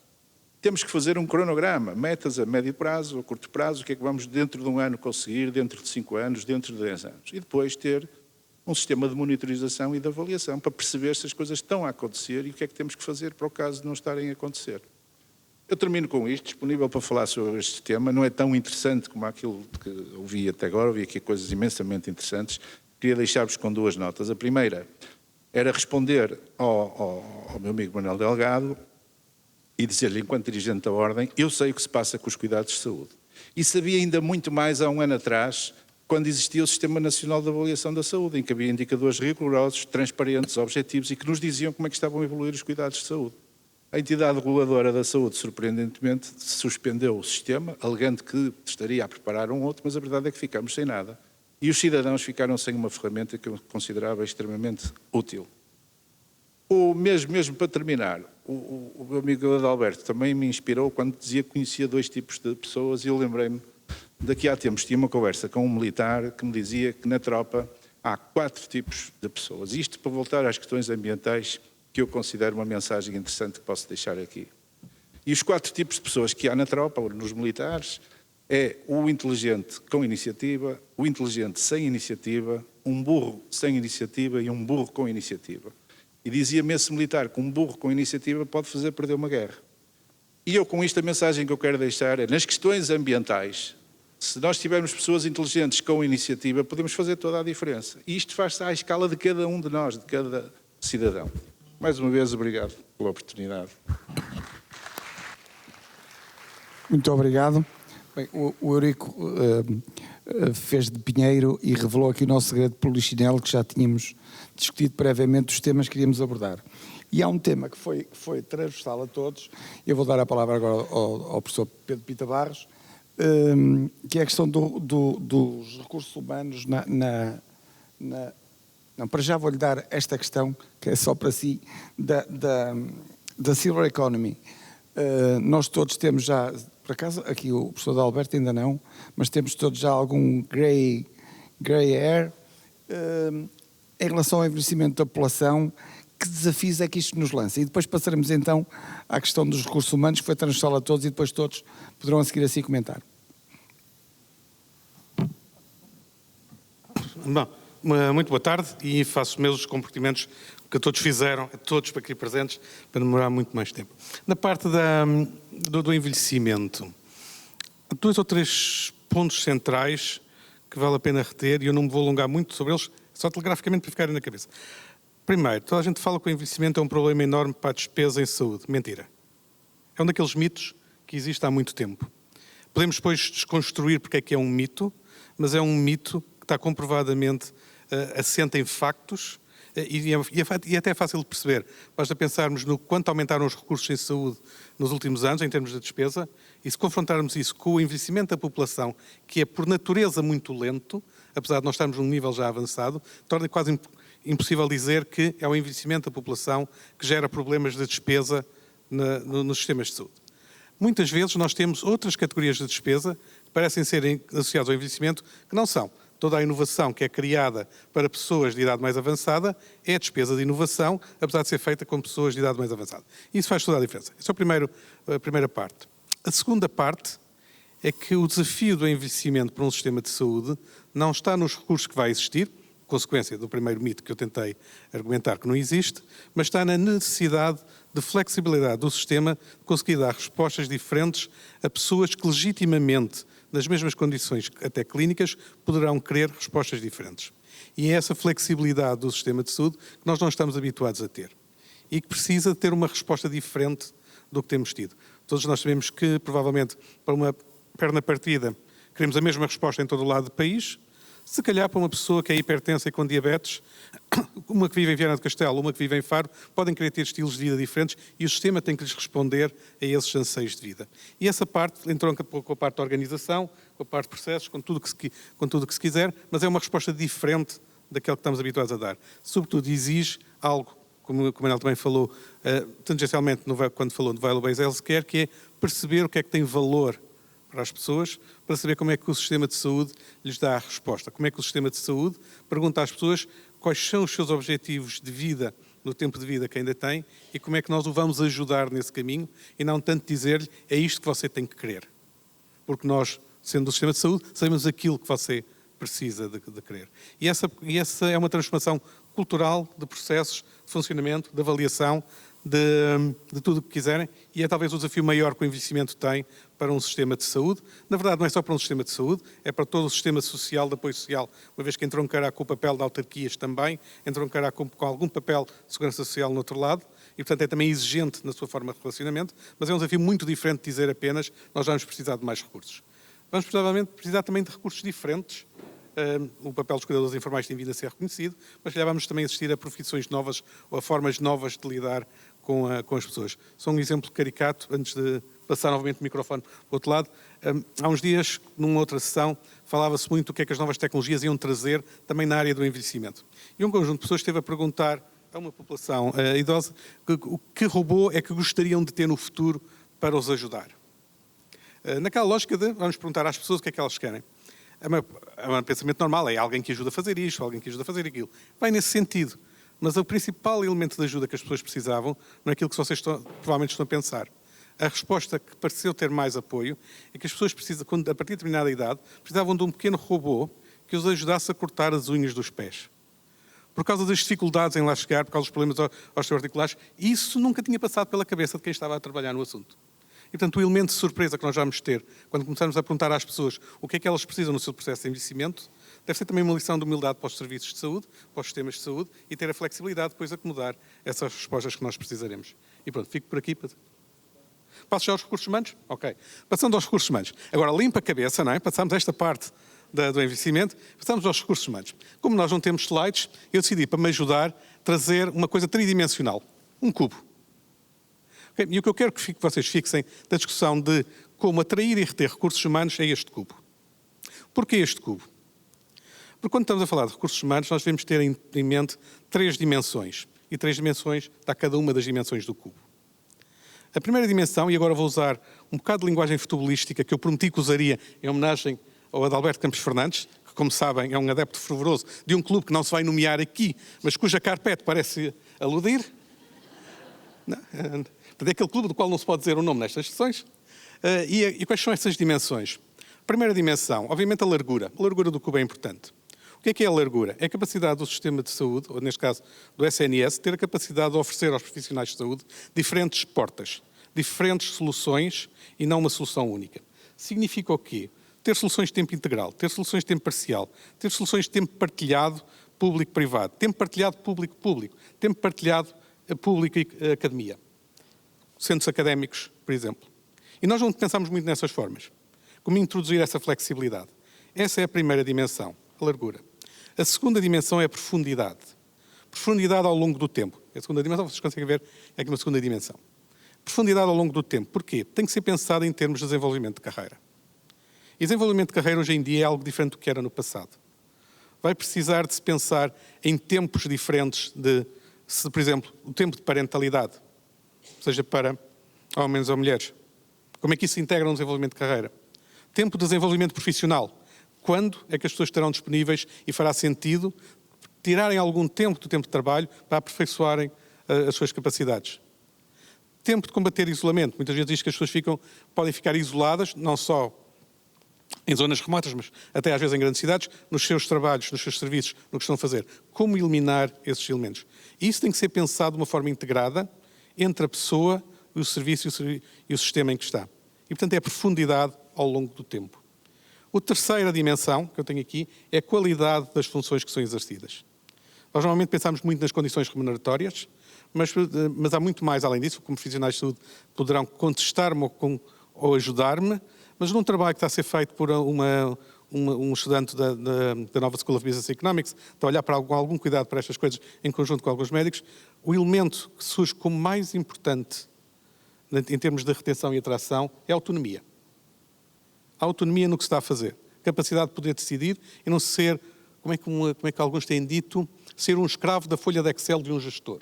Temos que fazer um cronograma, metas a médio prazo, a curto prazo, o que é que vamos dentro de um ano conseguir, dentro de 5 anos, dentro de 10 anos. E depois ter um sistema de monitorização e de avaliação para perceber se as coisas estão a acontecer e o que é que temos que fazer para o caso de não estarem a acontecer. Eu termino com isto, disponível para falar sobre este tema, não é tão interessante como aquilo que ouvi até agora, ouvi aqui coisas imensamente interessantes. Queria deixar-vos com 2 notas. A primeira era responder ao meu amigo Manuel Delgado e dizer-lhe, enquanto dirigente da Ordem, eu sei o que se passa com os cuidados de saúde. E sabia ainda muito mais há um ano atrás quando existia o Sistema Nacional de Avaliação da Saúde, em que havia indicadores rigorosos, transparentes, objetivos e que nos diziam como é que estavam a evoluir os cuidados de saúde. A entidade reguladora da saúde, surpreendentemente, suspendeu o sistema, alegando que estaria a preparar um outro, mas a verdade é que ficamos sem nada. E os cidadãos ficaram sem uma ferramenta que eu considerava extremamente útil. Mesmo para terminar, o meu amigo Adalberto também me inspirou quando dizia que conhecia 2 tipos de pessoas e eu lembrei-me, daqui há tempos tinha uma conversa com um militar que me dizia que na tropa há 4 tipos de pessoas. Isto para voltar às questões ambientais, que eu considero uma mensagem interessante que posso deixar aqui. E os 4 tipos de pessoas que há na tropa, ou nos militares, é o inteligente com iniciativa, o inteligente sem iniciativa, um burro sem iniciativa e um burro com iniciativa. E dizia-me esse militar que um burro com iniciativa pode fazer perder uma guerra. E eu com isto a mensagem que eu quero deixar é, nas questões ambientais, se nós tivermos pessoas inteligentes com iniciativa, podemos fazer toda a diferença. E isto faz-se à escala de cada um de nós, de cada cidadão. Mais uma vez, obrigado pela oportunidade. Muito obrigado. Bem, o Eurico fez de pinheiro e revelou aqui o nosso segredo de polichinelo, que já tínhamos discutido previamente os temas que queríamos abordar. E há um tema que foi transversal a todos. Eu vou dar a palavra agora ao professor Pedro Pita Barros, que é a questão dos recursos humanos Não, para já vou-lhe dar esta questão, que é só para si, da Silver Economy. Nós todos temos já, por acaso, aqui o professor Adalberto ainda não, mas temos todos já algum grey hair em relação ao envelhecimento da população. Que desafios é que isto nos lança? E depois passaremos então à questão dos recursos humanos, que foi transversal a todos, e depois todos poderão a seguir assim comentar. Bom, muito boa tarde e faço meus os cumprimentos que todos fizeram, a todos para aqui presentes, para não demorar muito mais tempo. Na parte do envelhecimento, 2 ou 3 pontos centrais que vale a pena reter, e eu não me vou alongar muito sobre eles, só telegraficamente para ficarem na cabeça. Primeiro, toda a gente fala que o envelhecimento é um problema enorme para a despesa em saúde. Mentira. É um daqueles mitos que existe há muito tempo. Podemos depois desconstruir porque é que é um mito, mas é um mito que está comprovadamente assente em factos e até é fácil de perceber. Basta pensarmos no quanto aumentaram os recursos em saúde nos últimos anos, em termos de despesa, e se confrontarmos isso com o envelhecimento da população, que é por natureza muito lento, apesar de nós estarmos num nível já avançado, torna quase impossível dizer que é o envelhecimento da população que gera problemas de despesa nos sistemas de saúde. Muitas vezes nós temos outras categorias de despesa que parecem ser associadas ao envelhecimento, que não são. Toda a inovação que é criada para pessoas de idade mais avançada é despesa de inovação, apesar de ser feita com pessoas de idade mais avançada. Isso faz toda a diferença. Essa é a primeira parte. A segunda parte é que o desafio do envelhecimento para um sistema de saúde não está nos recursos que vai existir, consequência do primeiro mito que eu tentei argumentar que não existe, mas está na necessidade de flexibilidade do sistema de conseguir dar respostas diferentes a pessoas que legitimamente, nas mesmas condições até clínicas, poderão querer respostas diferentes. E é essa flexibilidade do sistema de saúde que nós não estamos habituados a ter e que precisa de ter uma resposta diferente do que temos tido. Todos nós sabemos que, provavelmente, para uma perna partida, queremos a mesma resposta em todo o lado do país. Se calhar para uma pessoa que é hipertensa e com diabetes, uma que vive em Viana do Castelo, uma que vive em Faro, podem querer ter estilos de vida diferentes e o sistema tem que lhes responder a esses anseios de vida. E essa parte entronca com a parte da organização, com a parte de processos, com tudo o que se quiser, mas é uma resposta diferente daquela que estamos habituados a dar. Sobretudo exige algo, como o Manuel também falou, tangencialmente quando falou do Value-Based Healthcare, que é perceber o que é que tem valor para as pessoas, para saber como é que o sistema de saúde lhes dá a resposta. Como é que o sistema de saúde pergunta às pessoas quais são os seus objetivos de vida, no tempo de vida que ainda tem, e como é que nós o vamos ajudar nesse caminho, e não tanto dizer-lhe, é isto que você tem que querer. Porque nós, sendo do sistema de saúde, sabemos aquilo que você precisa de querer. E essa é uma transformação cultural, de processos, de funcionamento, de avaliação, de tudo o que quiserem, e é talvez o desafio maior que o envelhecimento tem para um sistema de saúde. Na verdade, não é só para um sistema de saúde, é para todo o sistema social, de apoio social, uma vez que entroncará com o papel de autarquias também, entroncará com algum papel de segurança social no outro lado, e portanto é também exigente na sua forma de relacionamento, mas é um desafio muito diferente de dizer apenas nós vamos precisar de mais recursos. Vamos provavelmente precisar também de recursos diferentes o papel dos cuidadores informais tem vindo a ser reconhecido, mas já vamos também assistir a profissões novas ou a formas novas de lidar com as pessoas. Só um exemplo caricato, antes de passar novamente o microfone para o outro lado. Há uns dias, numa outra sessão, falava-se muito do que é que as novas tecnologias iam trazer também na área do envelhecimento. E um conjunto de pessoas esteve a perguntar a uma população idosa que robô é que gostariam de ter no futuro para os ajudar. Naquela lógica de vamos perguntar às pessoas o que é que elas querem. É um pensamento normal, é alguém que ajuda a fazer isto, alguém que ajuda a fazer aquilo. Vai nesse sentido. Mas o principal elemento de ajuda que as pessoas precisavam não é aquilo que vocês provavelmente estão a pensar. A resposta que pareceu ter mais apoio é que as pessoas precisam, a partir de determinada idade, precisavam de um pequeno robô que os ajudasse a cortar as unhas dos pés. Por causa das dificuldades em lá chegar, por causa dos problemas osteoarticulares, isso nunca tinha passado pela cabeça de quem estava a trabalhar no assunto. E, portanto, o elemento de surpresa que nós vamos ter quando começarmos a perguntar às pessoas o que é que elas precisam no seu processo de envelhecimento, deve ser também uma lição de humildade para os serviços de saúde, para os sistemas de saúde e ter a flexibilidade depois de acomodar essas respostas que nós precisaremos. E pronto, fico por aqui. Passo já aos recursos humanos? Ok. Passando aos recursos humanos. Agora, limpa a cabeça, não é? Passamos esta parte do envelhecimento, passamos aos recursos humanos. Como nós não temos slides, eu decidi, para me ajudar, trazer uma coisa tridimensional. Um cubo. Okay? E o que eu quero que vocês fixem da discussão de como atrair e reter recursos humanos é este cubo. Porquê este cubo? Porque quando estamos a falar de recursos humanos, nós devemos ter em mente 3 dimensões. E 3 dimensões dá cada uma das dimensões do cubo. A primeira dimensão, e agora vou usar um bocado de linguagem futebolística que eu prometi que usaria em homenagem ao Adalberto Campos Fernandes, que, como sabem, é um adepto fervoroso de um clube que não se vai nomear aqui, mas cuja carpete parece aludir. Não? É aquele clube do qual não se pode dizer o nome nestas sessões. E quais são essas dimensões? Primeira dimensão, obviamente a largura. A largura do cubo é importante. O que é a largura? É a capacidade do sistema de saúde, ou neste caso do SNS, ter a capacidade de oferecer aos profissionais de saúde diferentes portas, diferentes soluções e não uma solução única. Significa o quê? Ter soluções de tempo integral, ter soluções de tempo parcial, ter soluções de tempo partilhado público-privado, tempo partilhado público-público, tempo partilhado público e academia. Centros académicos, por exemplo. E nós não pensamos muito nessas formas. Como introduzir essa flexibilidade? Essa é a primeira dimensão, a largura. A segunda dimensão é a profundidade. Profundidade ao longo do tempo. A segunda dimensão, vocês conseguem ver, é aqui uma segunda dimensão. Profundidade ao longo do tempo. Porquê? Tem que ser pensado em termos de desenvolvimento de carreira. E desenvolvimento de carreira hoje em dia é algo diferente do que era no passado. Vai precisar de se pensar em tempos diferentes por exemplo, o tempo de parentalidade, seja para homens ou mulheres. Como é que isso se integra no desenvolvimento de carreira? Tempo de desenvolvimento profissional. Quando é que as pessoas estarão disponíveis e fará sentido tirarem algum tempo do tempo de trabalho para aperfeiçoarem as suas capacidades? Tempo de combater isolamento. Muitas vezes diz que as pessoas podem ficar isoladas, não só em zonas remotas, mas até às vezes em grandes cidades, nos seus trabalhos, nos seus serviços, no que estão a fazer. Como eliminar esses elementos? E isso tem que ser pensado de uma forma integrada entre a pessoa, o serviço e o sistema em que está. E, portanto, é a profundidade ao longo do tempo. A terceira dimensão que eu tenho aqui é a qualidade das funções que são exercidas. Nós normalmente pensamos muito nas condições remuneratórias, mas há muito mais além disso. Como profissionais de saúde poderão contestar-me ou ajudar-me, mas num trabalho que está a ser feito por um estudante da Nova School of Business Economics, está a olhar para algum cuidado para estas coisas em conjunto com alguns médicos, o elemento que surge como mais importante em termos de retenção e atração é a autonomia. A autonomia no que se está a fazer. Capacidade de poder decidir e não ser, como é que alguns têm dito, ser um escravo da folha de Excel de um gestor.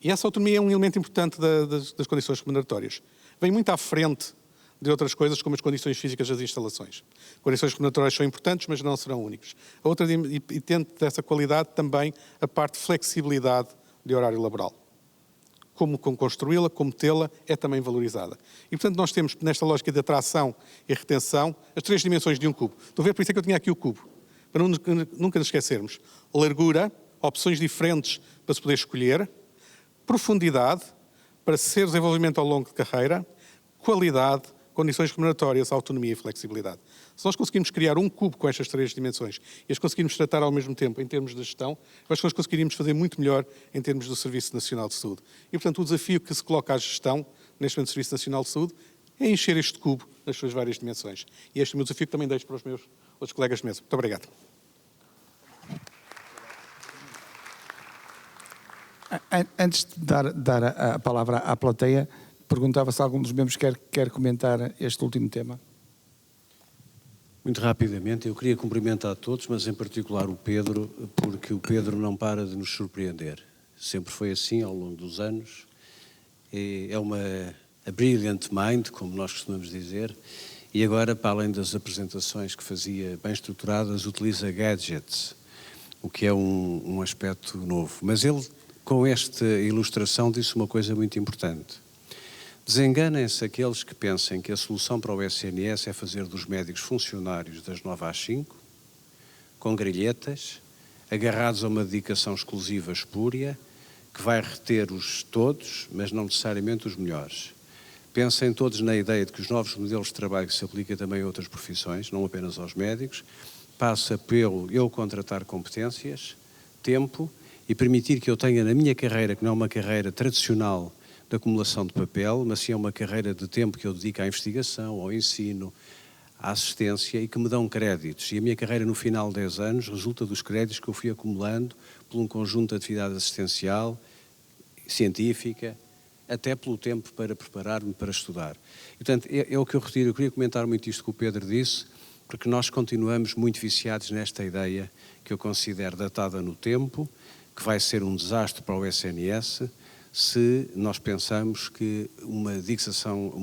E essa autonomia é um elemento importante das condições remuneratórias. Vem muito à frente de outras coisas, como as condições físicas das instalações. Condições remuneratórias são importantes, mas não serão únicas. A outra, e dentro dessa qualidade, também a parte de flexibilidade de horário laboral. Como construí-la, como tê-la, é também valorizada. E, portanto, nós temos, nesta lógica de atração e retenção, as 3 dimensões de um cubo. Estão a ver? Por isso é que eu tinha aqui o cubo. Para nunca nos esquecermos. Largura, opções diferentes para se poder escolher. Profundidade, para ser desenvolvimento ao longo de carreira. Qualidade, condições remuneratórias, autonomia e flexibilidade. Se nós conseguirmos criar um cubo com estas 3 dimensões e as conseguirmos tratar ao mesmo tempo em termos de gestão, acho que nós conseguiríamos fazer muito melhor em termos do Serviço Nacional de Saúde. E, portanto, o desafio que se coloca à gestão, neste momento do Serviço Nacional de Saúde, é encher este cubo nas suas várias dimensões. E este é o meu desafio que também deixo para os meus outros colegas de mesa. Muito obrigado. Antes de dar a palavra à plateia, perguntava se algum dos membros quer comentar este último tema. Muito rapidamente, eu queria cumprimentar todos, mas em particular o Pedro, porque o Pedro não para de nos surpreender. Sempre foi assim ao longo dos anos. É a brilliant mind, como nós costumamos dizer, e agora, para além das apresentações que fazia bem estruturadas, utiliza gadgets, o que é um aspecto novo. Mas ele, com esta ilustração, disse uma coisa muito importante. Desenganem-se aqueles que pensem que a solução para o SNS é fazer dos médicos funcionários das 9 às 5, com grelhetas, agarrados a uma dedicação exclusiva espúria, que vai reter-os todos, mas não necessariamente os melhores. Pensem todos na ideia de que os novos modelos de trabalho que se aplicam também a outras profissões, não apenas aos médicos, passa pelo eu contratar competências, tempo e permitir que eu tenha na minha carreira, que não é uma carreira tradicional de acumulação de papel, mas sim é uma carreira de tempo que eu dedico à investigação, ao ensino, à assistência e que me dão créditos. E a minha carreira no final de 10 anos resulta dos créditos que eu fui acumulando por um conjunto de atividade assistencial, científica, até pelo tempo para preparar-me para estudar. E, portanto, é o que eu retiro. Eu queria comentar muito isto que o Pedro disse, porque nós continuamos muito viciados nesta ideia que eu considero datada no tempo, que vai ser um desastre para o SNS, se nós pensamos que uma dedicação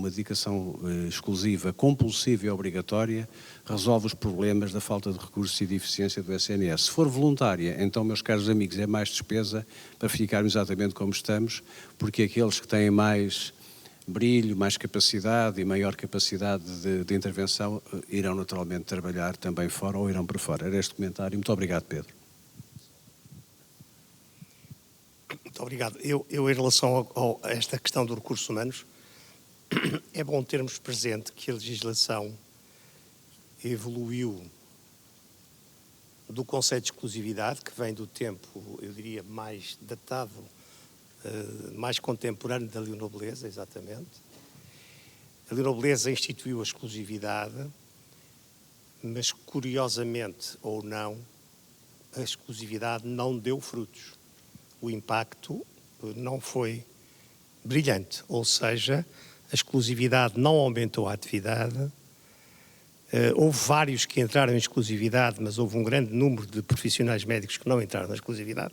exclusiva, compulsiva e obrigatória resolve os problemas da falta de recursos e de eficiência do SNS. Se for voluntária, então, meus caros amigos, é mais despesa para ficarmos exatamente como estamos, porque aqueles que têm mais brilho, mais capacidade e maior capacidade de intervenção irão naturalmente trabalhar também fora ou irão para fora. Era este comentário. Muito obrigado, Pedro. Muito obrigado. Eu em relação a esta questão dos recursos humanos, é bom termos presente que a legislação evoluiu do conceito de exclusividade, que vem do tempo, eu diria, mais datado, mais contemporâneo da Leonor Beleza, exatamente. A Leonor Beleza instituiu a exclusividade, mas curiosamente ou não, a exclusividade não deu frutos. O impacto não foi brilhante, ou seja, a exclusividade não aumentou a atividade. Houve vários que entraram em exclusividade, mas houve um grande número de profissionais médicos que não entraram na exclusividade.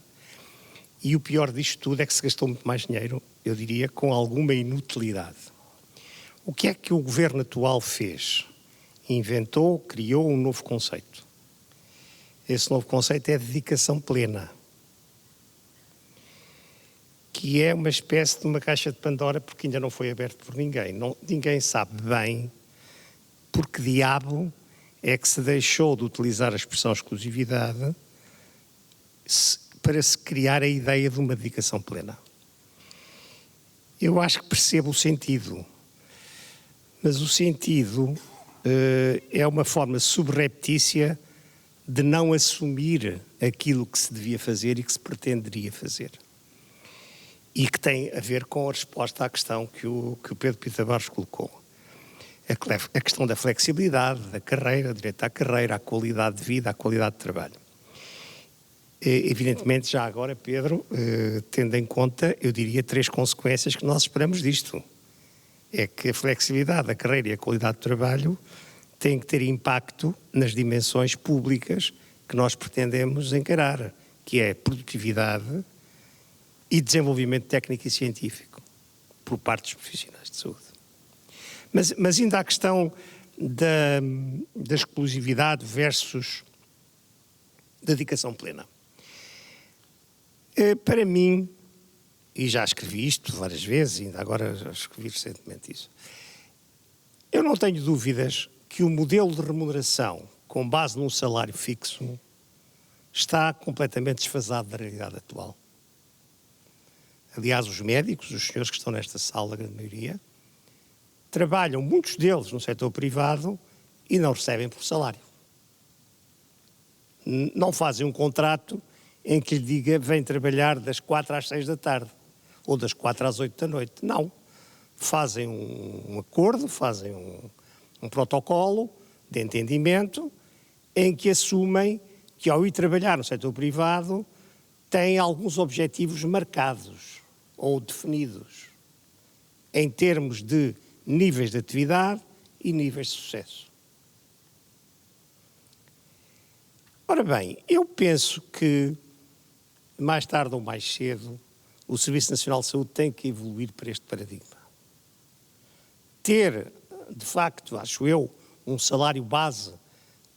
E o pior disto tudo é que se gastou muito mais dinheiro, eu diria, com alguma inutilidade. O que é que o governo atual fez? Inventou, criou um novo conceito. Esse novo conceito é a dedicação plena, que é uma espécie de uma caixa de Pandora, porque ainda não foi aberto por ninguém. Ninguém sabe bem por que diabo é que se deixou de utilizar a expressão exclusividade para se criar a ideia de uma dedicação plena. Eu acho que percebo o sentido, mas o sentido é uma forma subreptícia de não assumir aquilo que se devia fazer e que se pretenderia fazer. E que tem a ver com a resposta à questão que o Pedro Pita Barros colocou. A questão da flexibilidade, da carreira, direito à carreira, à qualidade de vida, à qualidade de trabalho. Evidentemente, já agora, Pedro, tendo em conta, eu diria, 3 consequências que nós esperamos disto. É que a flexibilidade, a carreira e a qualidade de trabalho têm que ter impacto nas dimensões públicas que nós pretendemos encarar, que é produtividade e desenvolvimento técnico e científico por parte dos profissionais de saúde. Mas ainda a questão da exclusividade versus dedicação plena. Para mim, e já escrevi isto várias vezes, ainda agora já escrevi recentemente isso, eu não tenho dúvidas que o modelo de remuneração com base num salário fixo está completamente desfasado da realidade atual. Aliás, os médicos, os senhores que estão nesta sala, a grande maioria, trabalham, muitos deles, no setor privado e não recebem por salário. Não fazem um contrato em que lhe diga vem trabalhar das 4 às 6 da tarde ou das 4 às 8 da noite. Não. fazem um acordo, fazem um protocolo de entendimento em que assumem que, ao ir trabalhar no setor privado, têm alguns objetivos marcados ou definidos em termos de níveis de atividade e níveis de sucesso. Ora bem, eu penso que, mais tarde ou mais cedo, o Serviço Nacional de Saúde tem que evoluir para este paradigma. Ter, de facto, acho eu, um salário base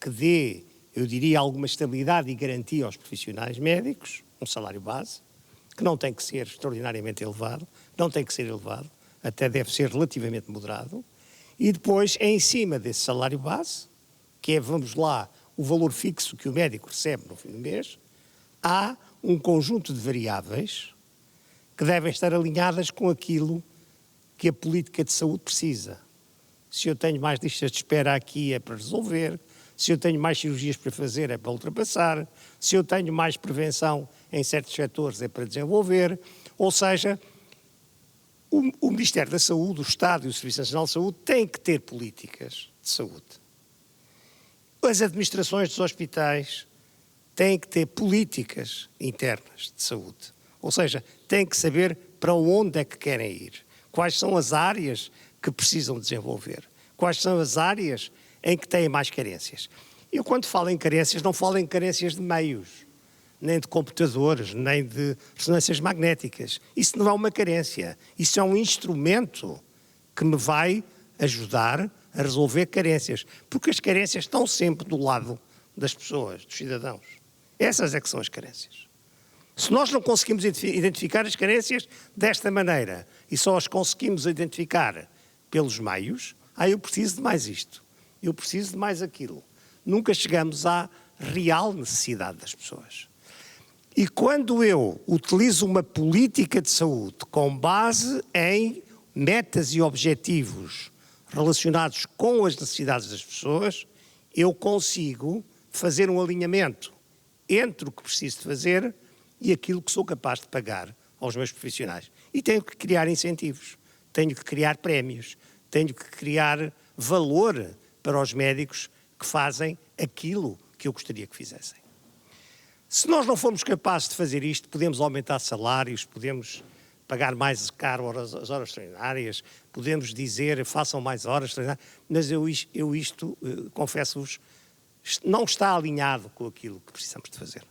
que dê, eu diria, alguma estabilidade e garantia aos profissionais médicos, um salário base, que não tem que ser extraordinariamente elevado, não tem que ser elevado, até deve ser relativamente moderado, e depois, em cima desse salário base, que é, vamos lá, o valor fixo que o médico recebe no fim do mês, há um conjunto de variáveis que devem estar alinhadas com aquilo que a política de saúde precisa. Se eu tenho mais listas de espera aqui é para resolver, se eu tenho mais cirurgias para fazer é para ultrapassar, se eu tenho mais prevenção em certos setores é para desenvolver, ou seja, o Ministério da Saúde, o Estado e o Serviço Nacional de Saúde têm que ter políticas de saúde. As administrações dos hospitais têm que ter políticas internas de saúde, ou seja, têm que saber para onde é que querem ir, quais são as áreas que precisam desenvolver, quais são as áreas em que têm mais carências. Eu, quando falo em carências, não falo em carências de meios, nem de computadores, nem de ressonâncias magnéticas. Isso não é uma carência, isso é um instrumento que me vai ajudar a resolver carências, porque as carências estão sempre do lado das pessoas, dos cidadãos. Essas é que são as carências. Se nós não conseguimos identificar as carências desta maneira e só as conseguimos identificar pelos meios, eu preciso de mais isto, eu preciso de mais aquilo. Nunca chegamos à real necessidade das pessoas. E quando eu utilizo uma política de saúde com base em metas e objetivos relacionados com as necessidades das pessoas, eu consigo fazer um alinhamento entre o que preciso de fazer e aquilo que sou capaz de pagar aos meus profissionais. E tenho que criar incentivos, tenho que criar prémios, tenho que criar valor para os médicos que fazem aquilo que eu gostaria que fizessem. Se nós não formos capazes de fazer isto, podemos aumentar salários, podemos pagar mais caro as horas extraordinárias, podemos dizer façam mais horas extraordinárias, mas isto, confesso-vos, não está alinhado com aquilo que precisamos de fazer.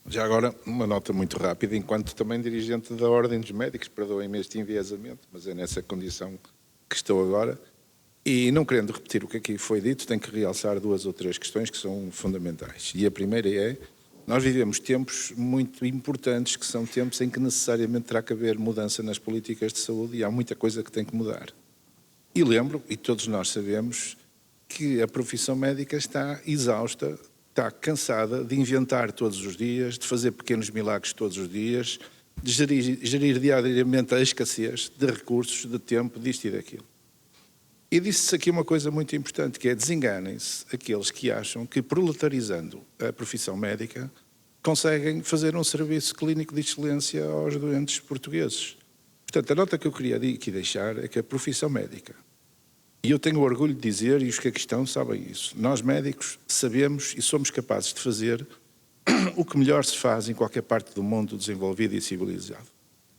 Já agora, uma nota muito rápida, enquanto também dirigente da Ordem dos Médicos, perdoem-me este enviesamento, mas é nessa condição que estou agora, e não querendo repetir o que aqui foi dito, tenho que realçar 2 ou 3 questões que são fundamentais. E a primeira é, nós vivemos tempos muito importantes, que são tempos em que necessariamente terá que haver mudança nas políticas de saúde e há muita coisa que tem que mudar. E lembro, e todos nós sabemos, que a profissão médica está exausta, está cansada de inventar todos os dias, de fazer pequenos milagres todos os dias, de gerir diariamente a escassez de recursos, de tempo, disto e daquilo. E disse-se aqui uma coisa muito importante, que é desenganem-se aqueles que acham que, proletarizando a profissão médica, conseguem fazer um serviço clínico de excelência aos doentes portugueses. Portanto, a nota que eu queria aqui deixar é que a profissão médica, e eu tenho o orgulho de dizer, e os que aqui estão sabem isso, nós médicos sabemos e somos capazes de fazer o que melhor se faz em qualquer parte do mundo desenvolvido e civilizado.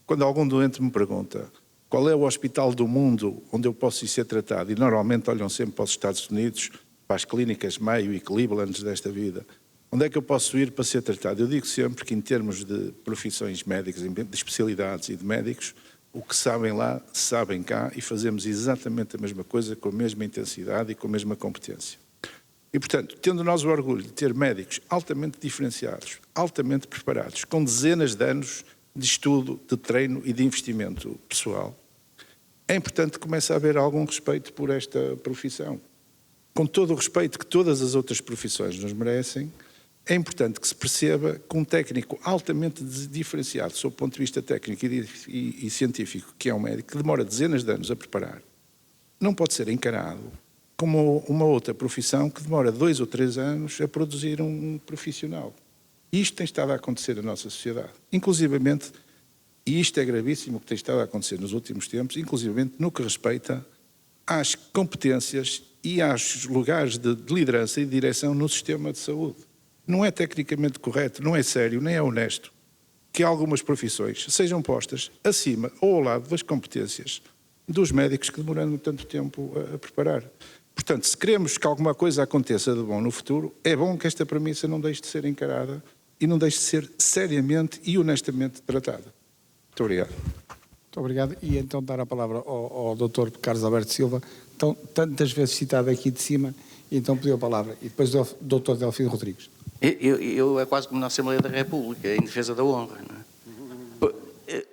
Quando algum doente me pergunta qual é o hospital do mundo onde eu posso ir ser tratado, e normalmente olham sempre para os Estados Unidos, para as clínicas Mayo e Cleveland desta vida, onde é que eu posso ir para ser tratado? Eu digo sempre que em termos de profissões médicas, de especialidades e de médicos, o que sabem lá, sabem cá, e fazemos exatamente a mesma coisa, com a mesma intensidade e com a mesma competência. E, portanto, tendo nós o orgulho de ter médicos altamente diferenciados, altamente preparados, com dezenas de anos de estudo, de treino e de investimento pessoal, é importante que comece a haver algum respeito por esta profissão. Com todo o respeito que todas as outras profissões nos merecem, é importante que se perceba que um técnico altamente diferenciado, sob o ponto de vista técnico e científico, que é um médico, que demora dezenas de anos a preparar, não pode ser encarado como uma outra profissão que demora 2 ou 3 anos a produzir um profissional. E isto tem estado a acontecer na nossa sociedade. Inclusivamente, E isto é gravíssimo o que tem estado a acontecer nos últimos tempos, inclusivamente no que respeita às competências e aos lugares de liderança e de direção no sistema de saúde. Não é tecnicamente correto, não é sério, nem é honesto que algumas profissões sejam postas acima ou ao lado das competências dos médicos que demoram tanto tempo a preparar. Portanto, se queremos que alguma coisa aconteça de bom no futuro, é bom que esta premissa não deixe de ser encarada e não deixe de ser seriamente e honestamente tratada. Muito obrigado. Muito obrigado. E então dar a palavra ao Dr. Carlos Alberto Silva, então, tantas vezes citado aqui de cima, e então pediu a palavra. E depois o Dr. Delfino Rodrigues. Eu é quase como na Assembleia da República, em defesa da honra. Não é?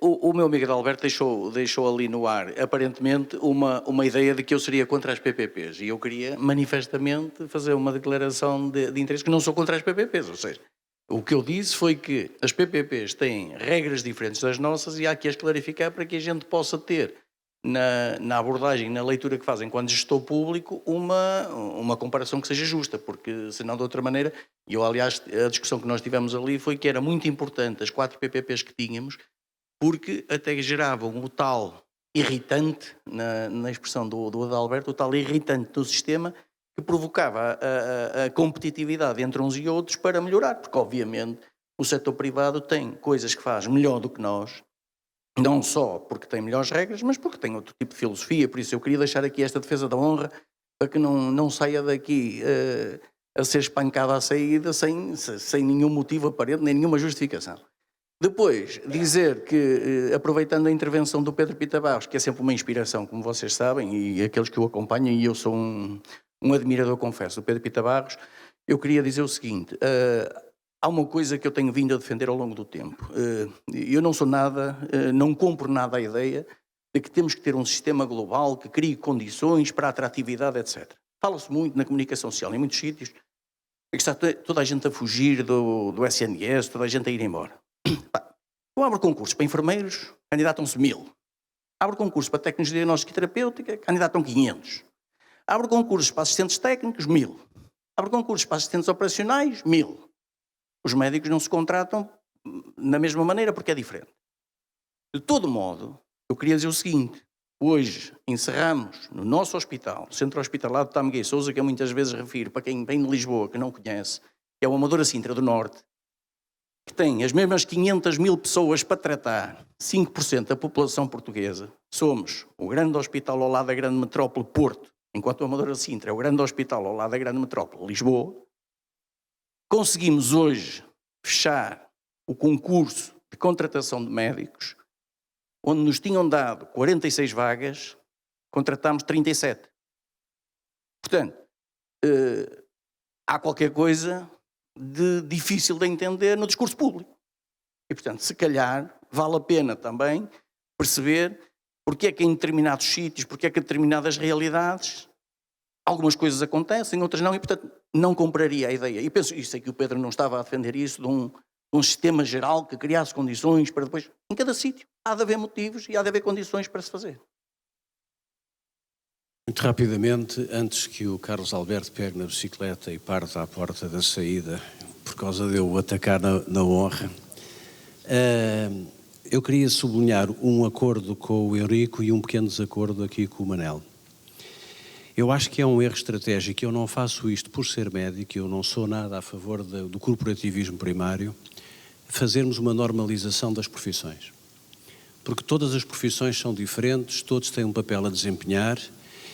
O meu amigo Alberto deixou ali no ar, aparentemente, uma ideia de que eu seria contra as PPPs. E eu queria, manifestamente, fazer uma declaração de interesse que não sou contra as PPPs. Ou seja, o que eu disse foi que as PPPs têm regras diferentes das nossas e há que as clarificar para que a gente possa ter, na abordagem, na leitura que fazem quando gestor público, uma comparação que seja justa, porque senão de outra maneira, e eu aliás a discussão que nós tivemos ali foi que era muito importante as 4 PPPs que tínhamos, porque até geravam o tal irritante, na expressão do Adalberto, o tal irritante do sistema que provocava a competitividade entre uns e outros para melhorar, porque obviamente o setor privado tem coisas que faz melhor do que nós, não só porque tem melhores regras, mas porque tem outro tipo de filosofia. Por isso eu queria deixar aqui esta defesa da honra para que não saia daqui a ser espancada à saída sem nenhum motivo aparente, nem nenhuma justificação. Depois, dizer que, aproveitando a intervenção do Pedro Pita Barros, que é sempre uma inspiração, como vocês sabem, e aqueles que o acompanham, e eu sou um admirador, confesso, do Pedro Pita Barros, eu queria dizer o seguinte: há uma coisa que eu tenho vindo a defender ao longo do tempo. Eu não sou nada, não compro nada a ideia de que temos que ter um sistema global que crie condições para a atratividade, etc. Fala-se muito na comunicação social, em muitos sítios, que está toda a gente a fugir do SNS, toda a gente a ir embora. Eu abro concursos para enfermeiros, candidatam-se 1000. Abro concursos para técnicos de diagnóstica e terapêutica, candidatam 500. Abro concursos para assistentes técnicos, 1000. Abro concursos para assistentes operacionais, 1000. Os médicos não se contratam da mesma maneira porque é diferente. De todo modo, eu queria dizer o seguinte: hoje encerramos no nosso hospital, Centro Hospitalar de Tâmega e Sousa, que eu muitas vezes refiro para quem vem de Lisboa, que não conhece, que é o Amadora Sintra do Norte, que tem as mesmas 500.000 pessoas para tratar, 5% da população portuguesa. Somos o grande hospital ao lado da grande metrópole Porto, enquanto o Amadora Sintra é o grande hospital ao lado da grande metrópole Lisboa. Conseguimos hoje fechar o concurso de contratação de médicos, onde nos tinham dado 46 vagas, contratámos 37. Portanto, há qualquer coisa de difícil de entender no discurso público. E, portanto, se calhar, vale a pena também perceber porque é que em determinados sítios, porque é que em determinadas realidades, algumas coisas acontecem, outras não, e, portanto, não compraria a ideia. E penso, e sei que o Pedro não estava a defender isso, de um sistema geral que criasse condições para depois, em cada sítio, há de haver motivos e há de haver condições para se fazer. Muito rapidamente, antes que o Carlos Alberto pegue na bicicleta e parte à porta da saída, por causa de eu o atacar na honra, eu queria sublinhar um acordo com o Eurico e um pequeno desacordo aqui com o Manel. Eu acho que é um erro estratégico, eu não faço isto por ser médico, eu não sou nada a favor do corporativismo primário, fazermos uma normalização das profissões. Porque todas as profissões são diferentes, todos têm um papel a desempenhar,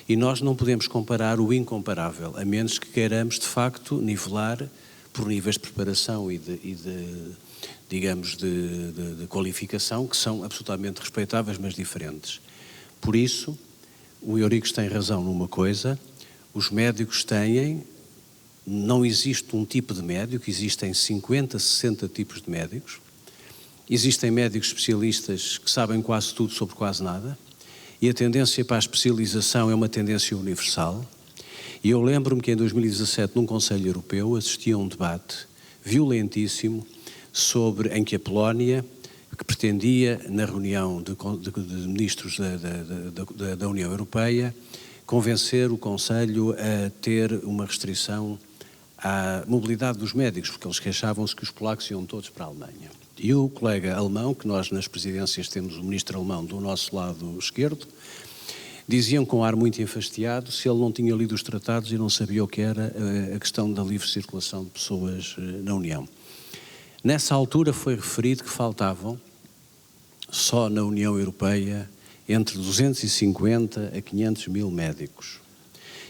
e nós não podemos comparar o incomparável, a menos que queiramos, de facto, nivelar por níveis de preparação e de qualificação, que são absolutamente respeitáveis, mas diferentes. Por isso, o Eurico tem razão numa coisa: os médicos não existe um tipo de médico, existem 50, 60 tipos de médicos. Existem médicos especialistas que sabem quase tudo sobre quase nada. E a tendência para a especialização é uma tendência universal. E eu lembro-me que em 2017, num Conselho Europeu, assisti a um debate violentíssimo em que a Polónia, que pretendia, na reunião de ministros da União Europeia, convencer o Conselho a ter uma restrição à mobilidade dos médicos, porque eles queixavam-se que os polacos iam todos para a Alemanha. E o colega alemão, que nós nas presidências temos o ministro alemão do nosso lado esquerdo, diziam com ar muito enfastiado se ele não tinha lido os tratados e não sabia o que era a questão da livre circulação de pessoas na União. Nessa altura foi referido que faltavam, só na União Europeia, entre 250 a 500 mil médicos.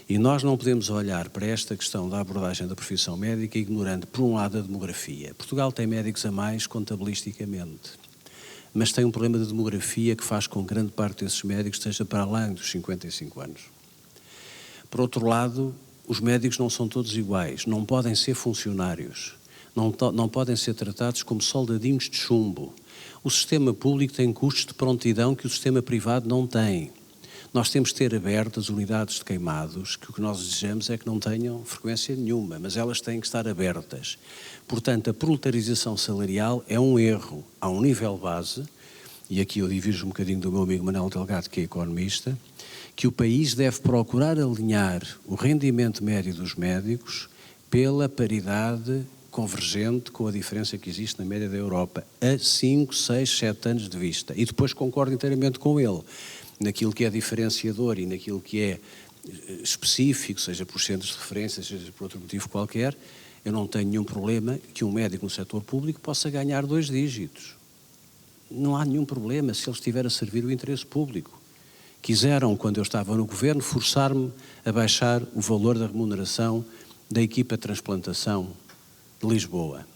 E nós não podemos olhar para esta questão da abordagem da profissão médica ignorando, por um lado, a demografia. Portugal tem médicos a mais contabilisticamente, mas tem um problema de demografia que faz com que grande parte desses médicos esteja para além dos 55 anos. Por outro lado, os médicos não são todos iguais, não podem ser funcionários, não podem ser tratados como soldadinhos de chumbo. O sistema público tem custos de prontidão que o sistema privado não tem. Nós temos de ter abertas unidades de queimados, que o que nós desejamos é que não tenham frequência nenhuma, mas elas têm que estar abertas. Portanto, a proletarização salarial é um erro a um nível base, e aqui eu divirjo um bocadinho do meu amigo Manuel Delgado, que é economista, que o país deve procurar alinhar o rendimento médio dos médicos pela paridade convergente com a diferença que existe na média da Europa, a 5, 6, 7 anos de vista. E depois concordo inteiramente com ele, naquilo que é diferenciador e naquilo que é específico, seja por centros de referência, seja por outro motivo qualquer, eu não tenho nenhum problema que um médico no setor público possa ganhar 2 dígitos. Não há nenhum problema se ele estiver a servir o interesse público. Quiseram, quando eu estava no governo, forçar-me a baixar o valor da remuneração da equipa de transplantação de Lisboa,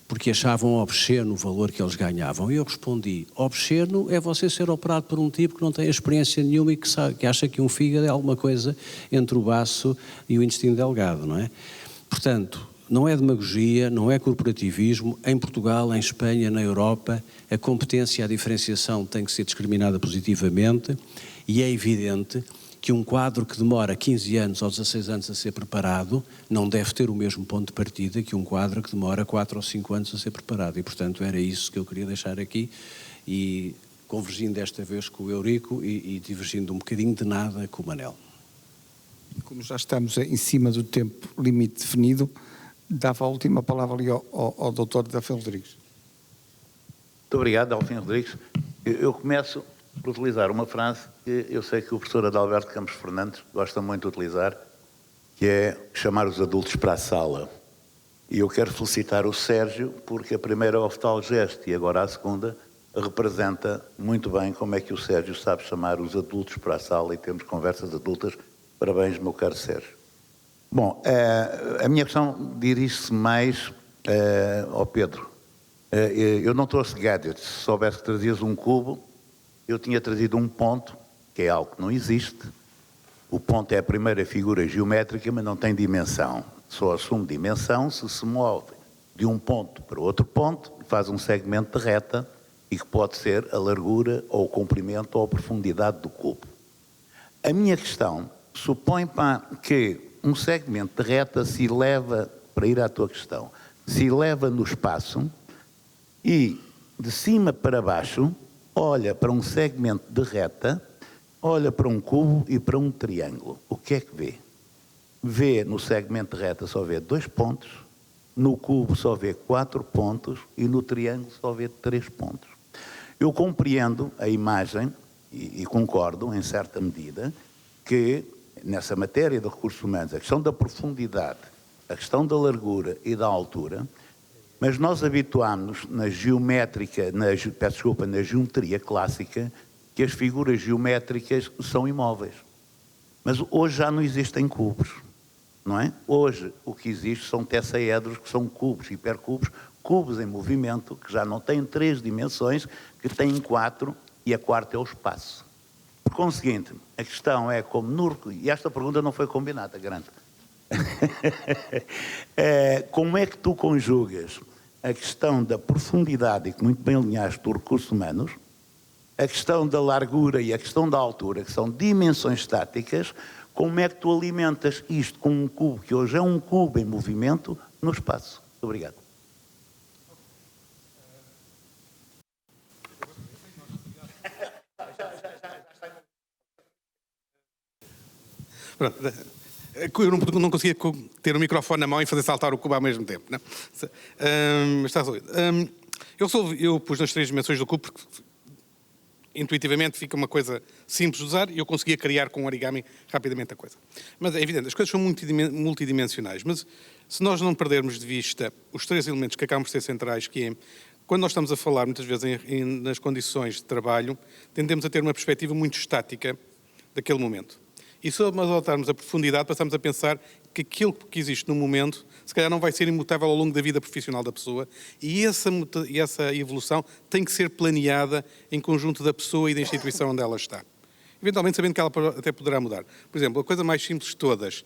porque achavam obsceno o valor que eles ganhavam. E eu respondi, obsceno é você ser operado por um tipo que não tem experiência nenhuma e que acha que um fígado é alguma coisa entre o baço e o intestino delgado, não é? Portanto, não é demagogia, não é corporativismo. Em Portugal, em Espanha, na Europa, a competência e a diferenciação tem que ser discriminada positivamente e é evidente que um quadro que demora 15 anos ou 16 anos a ser preparado não deve ter o mesmo ponto de partida que um quadro que demora 4 ou 5 anos a ser preparado. E, portanto, era isso que eu queria deixar aqui e convergindo desta vez com o Eurico e divergindo um bocadinho de nada com o Manel. Como já estamos em cima do tempo limite definido, dava a última palavra ali ao Dr. Delfim Rodrigues. Muito obrigado, Delfim Rodrigues. Eu começo por utilizar uma frase que eu sei que o professor Adalberto Campos Fernandes gosta muito de utilizar, que é chamar os adultos para a sala. E eu quero felicitar o Sérgio, porque a primeira oftalgeste e agora a segunda representa muito bem como é que o Sérgio sabe chamar os adultos para a sala e temos conversas adultas. Parabéns, meu caro Sérgio. Bom, a minha questão dirige-se mais ao Pedro. Eu não trouxe gadgets. Se soubesse que trazias um cubo, eu tinha trazido um ponto, que é algo que não existe. O ponto é a primeira figura geométrica, mas não tem dimensão. Só assume dimensão se move de um ponto para outro ponto, faz um segmento de reta e que pode ser a largura ou o comprimento ou a profundidade do cubo. A minha questão supõe que um segmento de reta se eleva, para ir à tua questão, se eleva no espaço e de cima para baixo olha para um segmento de reta, olha para um cubo e para um triângulo. O que é que vê? Vê no segmento de reta só vê 2 pontos, no cubo só vê 4 pontos e no triângulo só vê 3 pontos. Eu compreendo a imagem e concordo em certa medida que nessa matéria de recursos humanos, a questão da profundidade, a questão da largura e da altura, mas nós habituámos-nos na geométrica, na geometria clássica, que as figuras geométricas são imóveis. Mas hoje já não existem cubos, não é? Hoje o que existe são tetraedros, que são cubos, hipercubos, cubos em movimento, que já não têm 3 dimensões, que têm 4, e a quarta é o espaço. Por conseguinte, a questão é como e esta pergunta não foi combinada, garanto. Como é que tu conjugas a questão da profundidade, e que muito bem alinhaste dos recursos humanos, a questão da largura e a questão da altura, que são dimensões estáticas, como é que tu alimentas isto com um cubo, que hoje é um cubo em movimento, no espaço? Muito obrigado. Pronto. Eu não conseguia ter o microfone na mão e fazer saltar o cubo ao mesmo tempo. Não? Mas está resolvido. Eu pus nas 3 dimensões do cubo porque intuitivamente fica uma coisa simples de usar e eu conseguia criar com o origami rapidamente a coisa. Mas é evidente, as coisas são multidimensionais, mas se nós não perdermos de vista os 3 elementos que acabam por ser centrais, que é, quando nós estamos a falar muitas vezes nas condições de trabalho, tendemos a ter uma perspectiva muito estática daquele momento. E se nós adotarmos a profundidade, passamos a pensar que aquilo que existe no momento, se calhar não vai ser imutável ao longo da vida profissional da pessoa, e essa evolução tem que ser planeada em conjunto da pessoa e da instituição onde ela está. Eventualmente sabendo que ela até poderá mudar. Por exemplo, a coisa mais simples de todas,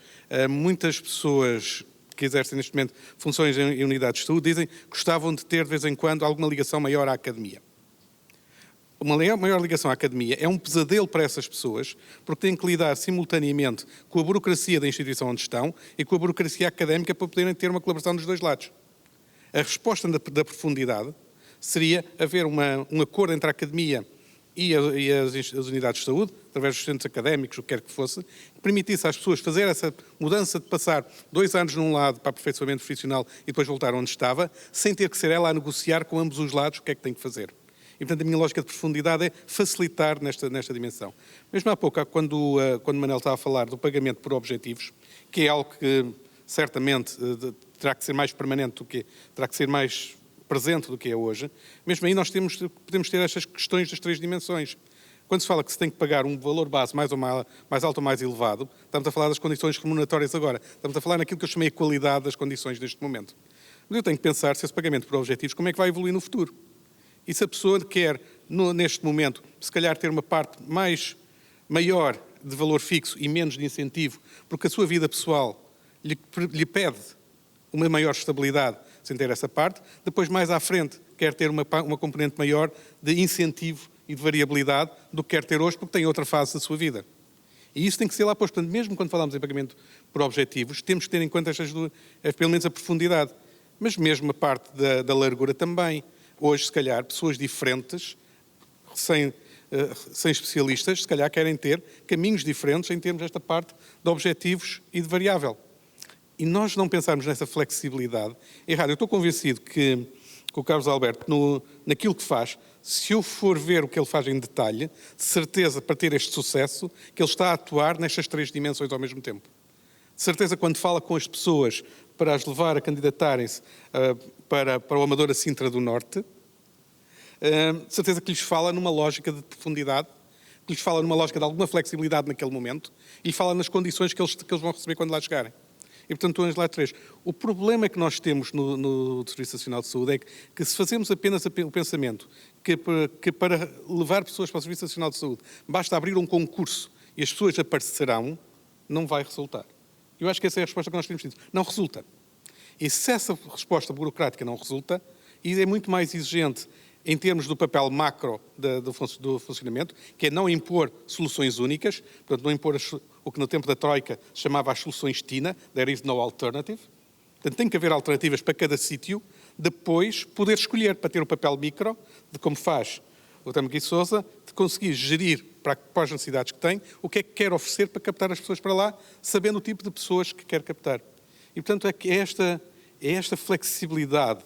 muitas pessoas que exercem neste momento funções em unidades de saúde dizem que gostavam de ter de vez em quando alguma ligação maior à academia. Uma maior ligação à academia é um pesadelo para essas pessoas, porque têm que lidar simultaneamente com a burocracia da instituição onde estão e com a burocracia académica para poderem ter uma colaboração dos 2 lados. A resposta da profundidade seria haver um acordo entre a academia e as unidades de saúde, através dos centros académicos, o que quer que fosse, que permitisse às pessoas fazer essa mudança de passar 2 anos num lado para aperfeiçoamento profissional e depois voltar onde estava, sem ter que ser ela a negociar com ambos os lados o que é que tem que fazer. E, portanto, a minha lógica de profundidade é facilitar nesta dimensão. Mesmo há pouco, quando Manel estava a falar do pagamento por objetivos, que é algo que certamente terá que ser mais permanente do que terá que ser mais presente do que é hoje, mesmo aí nós podemos ter estas questões das 3 dimensões. Quando se fala que se tem que pagar um valor base mais alto ou mais elevado, estamos a falar das condições remuneratórias agora. Estamos a falar naquilo que eu chamei a qualidade das condições neste momento. Mas eu tenho que pensar se esse pagamento por objetivos, como é que vai evoluir no futuro. E se a pessoa quer, neste momento, se calhar ter uma parte maior de valor fixo e menos de incentivo, porque a sua vida pessoal lhe pede uma maior estabilidade sem ter essa parte, depois mais à frente quer ter uma componente maior de incentivo e de variabilidade do que quer ter hoje, porque tem outra fase da sua vida. E isso tem que ser lá posto. Portanto, mesmo quando falamos em pagamento por objetivos, temos que ter em conta pelo menos a profundidade. Mas mesmo a parte da largura também. Hoje, se calhar, pessoas diferentes, sem especialistas, se calhar querem ter caminhos diferentes em termos desta parte de objetivos e de variável. E nós não pensarmos nessa flexibilidade é errado. Eu estou convencido que o Carlos Alberto, naquilo que faz, se eu for ver o que ele faz em detalhe, de certeza, para ter este sucesso, que ele está a atuar nestas 3 dimensões ao mesmo tempo. De certeza, quando fala com as pessoas para as levar a candidatarem-se para o Amadora Sintra do Norte, de certeza que lhes fala numa lógica de profundidade, que lhes fala numa lógica de alguma flexibilidade naquele momento e fala nas condições que eles vão receber quando lá chegarem. E, portanto, estou lá 3. O problema que nós temos no Serviço Nacional de Saúde é que se fazemos apenas o pensamento que para levar pessoas para o Serviço Nacional de Saúde basta abrir um concurso e as pessoas aparecerão, não vai resultar. Eu acho que essa é a resposta que nós temos tido. Não resulta. E se essa resposta burocrática não resulta, e é muito mais exigente em termos do papel macro do funcionamento, que é não impor soluções únicas, portanto, não impor o que no tempo da Troika se chamava as soluções TINA, there is no alternative. Portanto, tem que haver alternativas para cada sítio, depois poder escolher para ter o papel micro, de como faz o Tâmega e Sousa, de conseguir gerir para as necessidades que tem, o que é que quer oferecer para captar as pessoas para lá, sabendo o tipo de pessoas que quer captar. E, portanto, é esta flexibilidade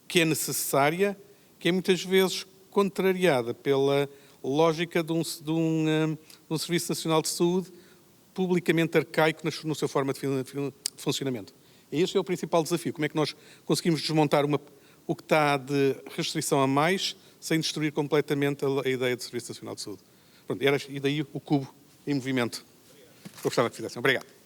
que é necessária, que é muitas vezes contrariada pela lógica de um Serviço Nacional de Saúde publicamente arcaico na sua forma de funcionamento. E esse é o principal desafio. Como é que nós conseguimos desmontar o que está de restrição a mais, sem destruir completamente a ideia de Serviço Nacional de Saúde? Pronto, e daí o cubo em movimento. Eu gostava que fizessem. Obrigado.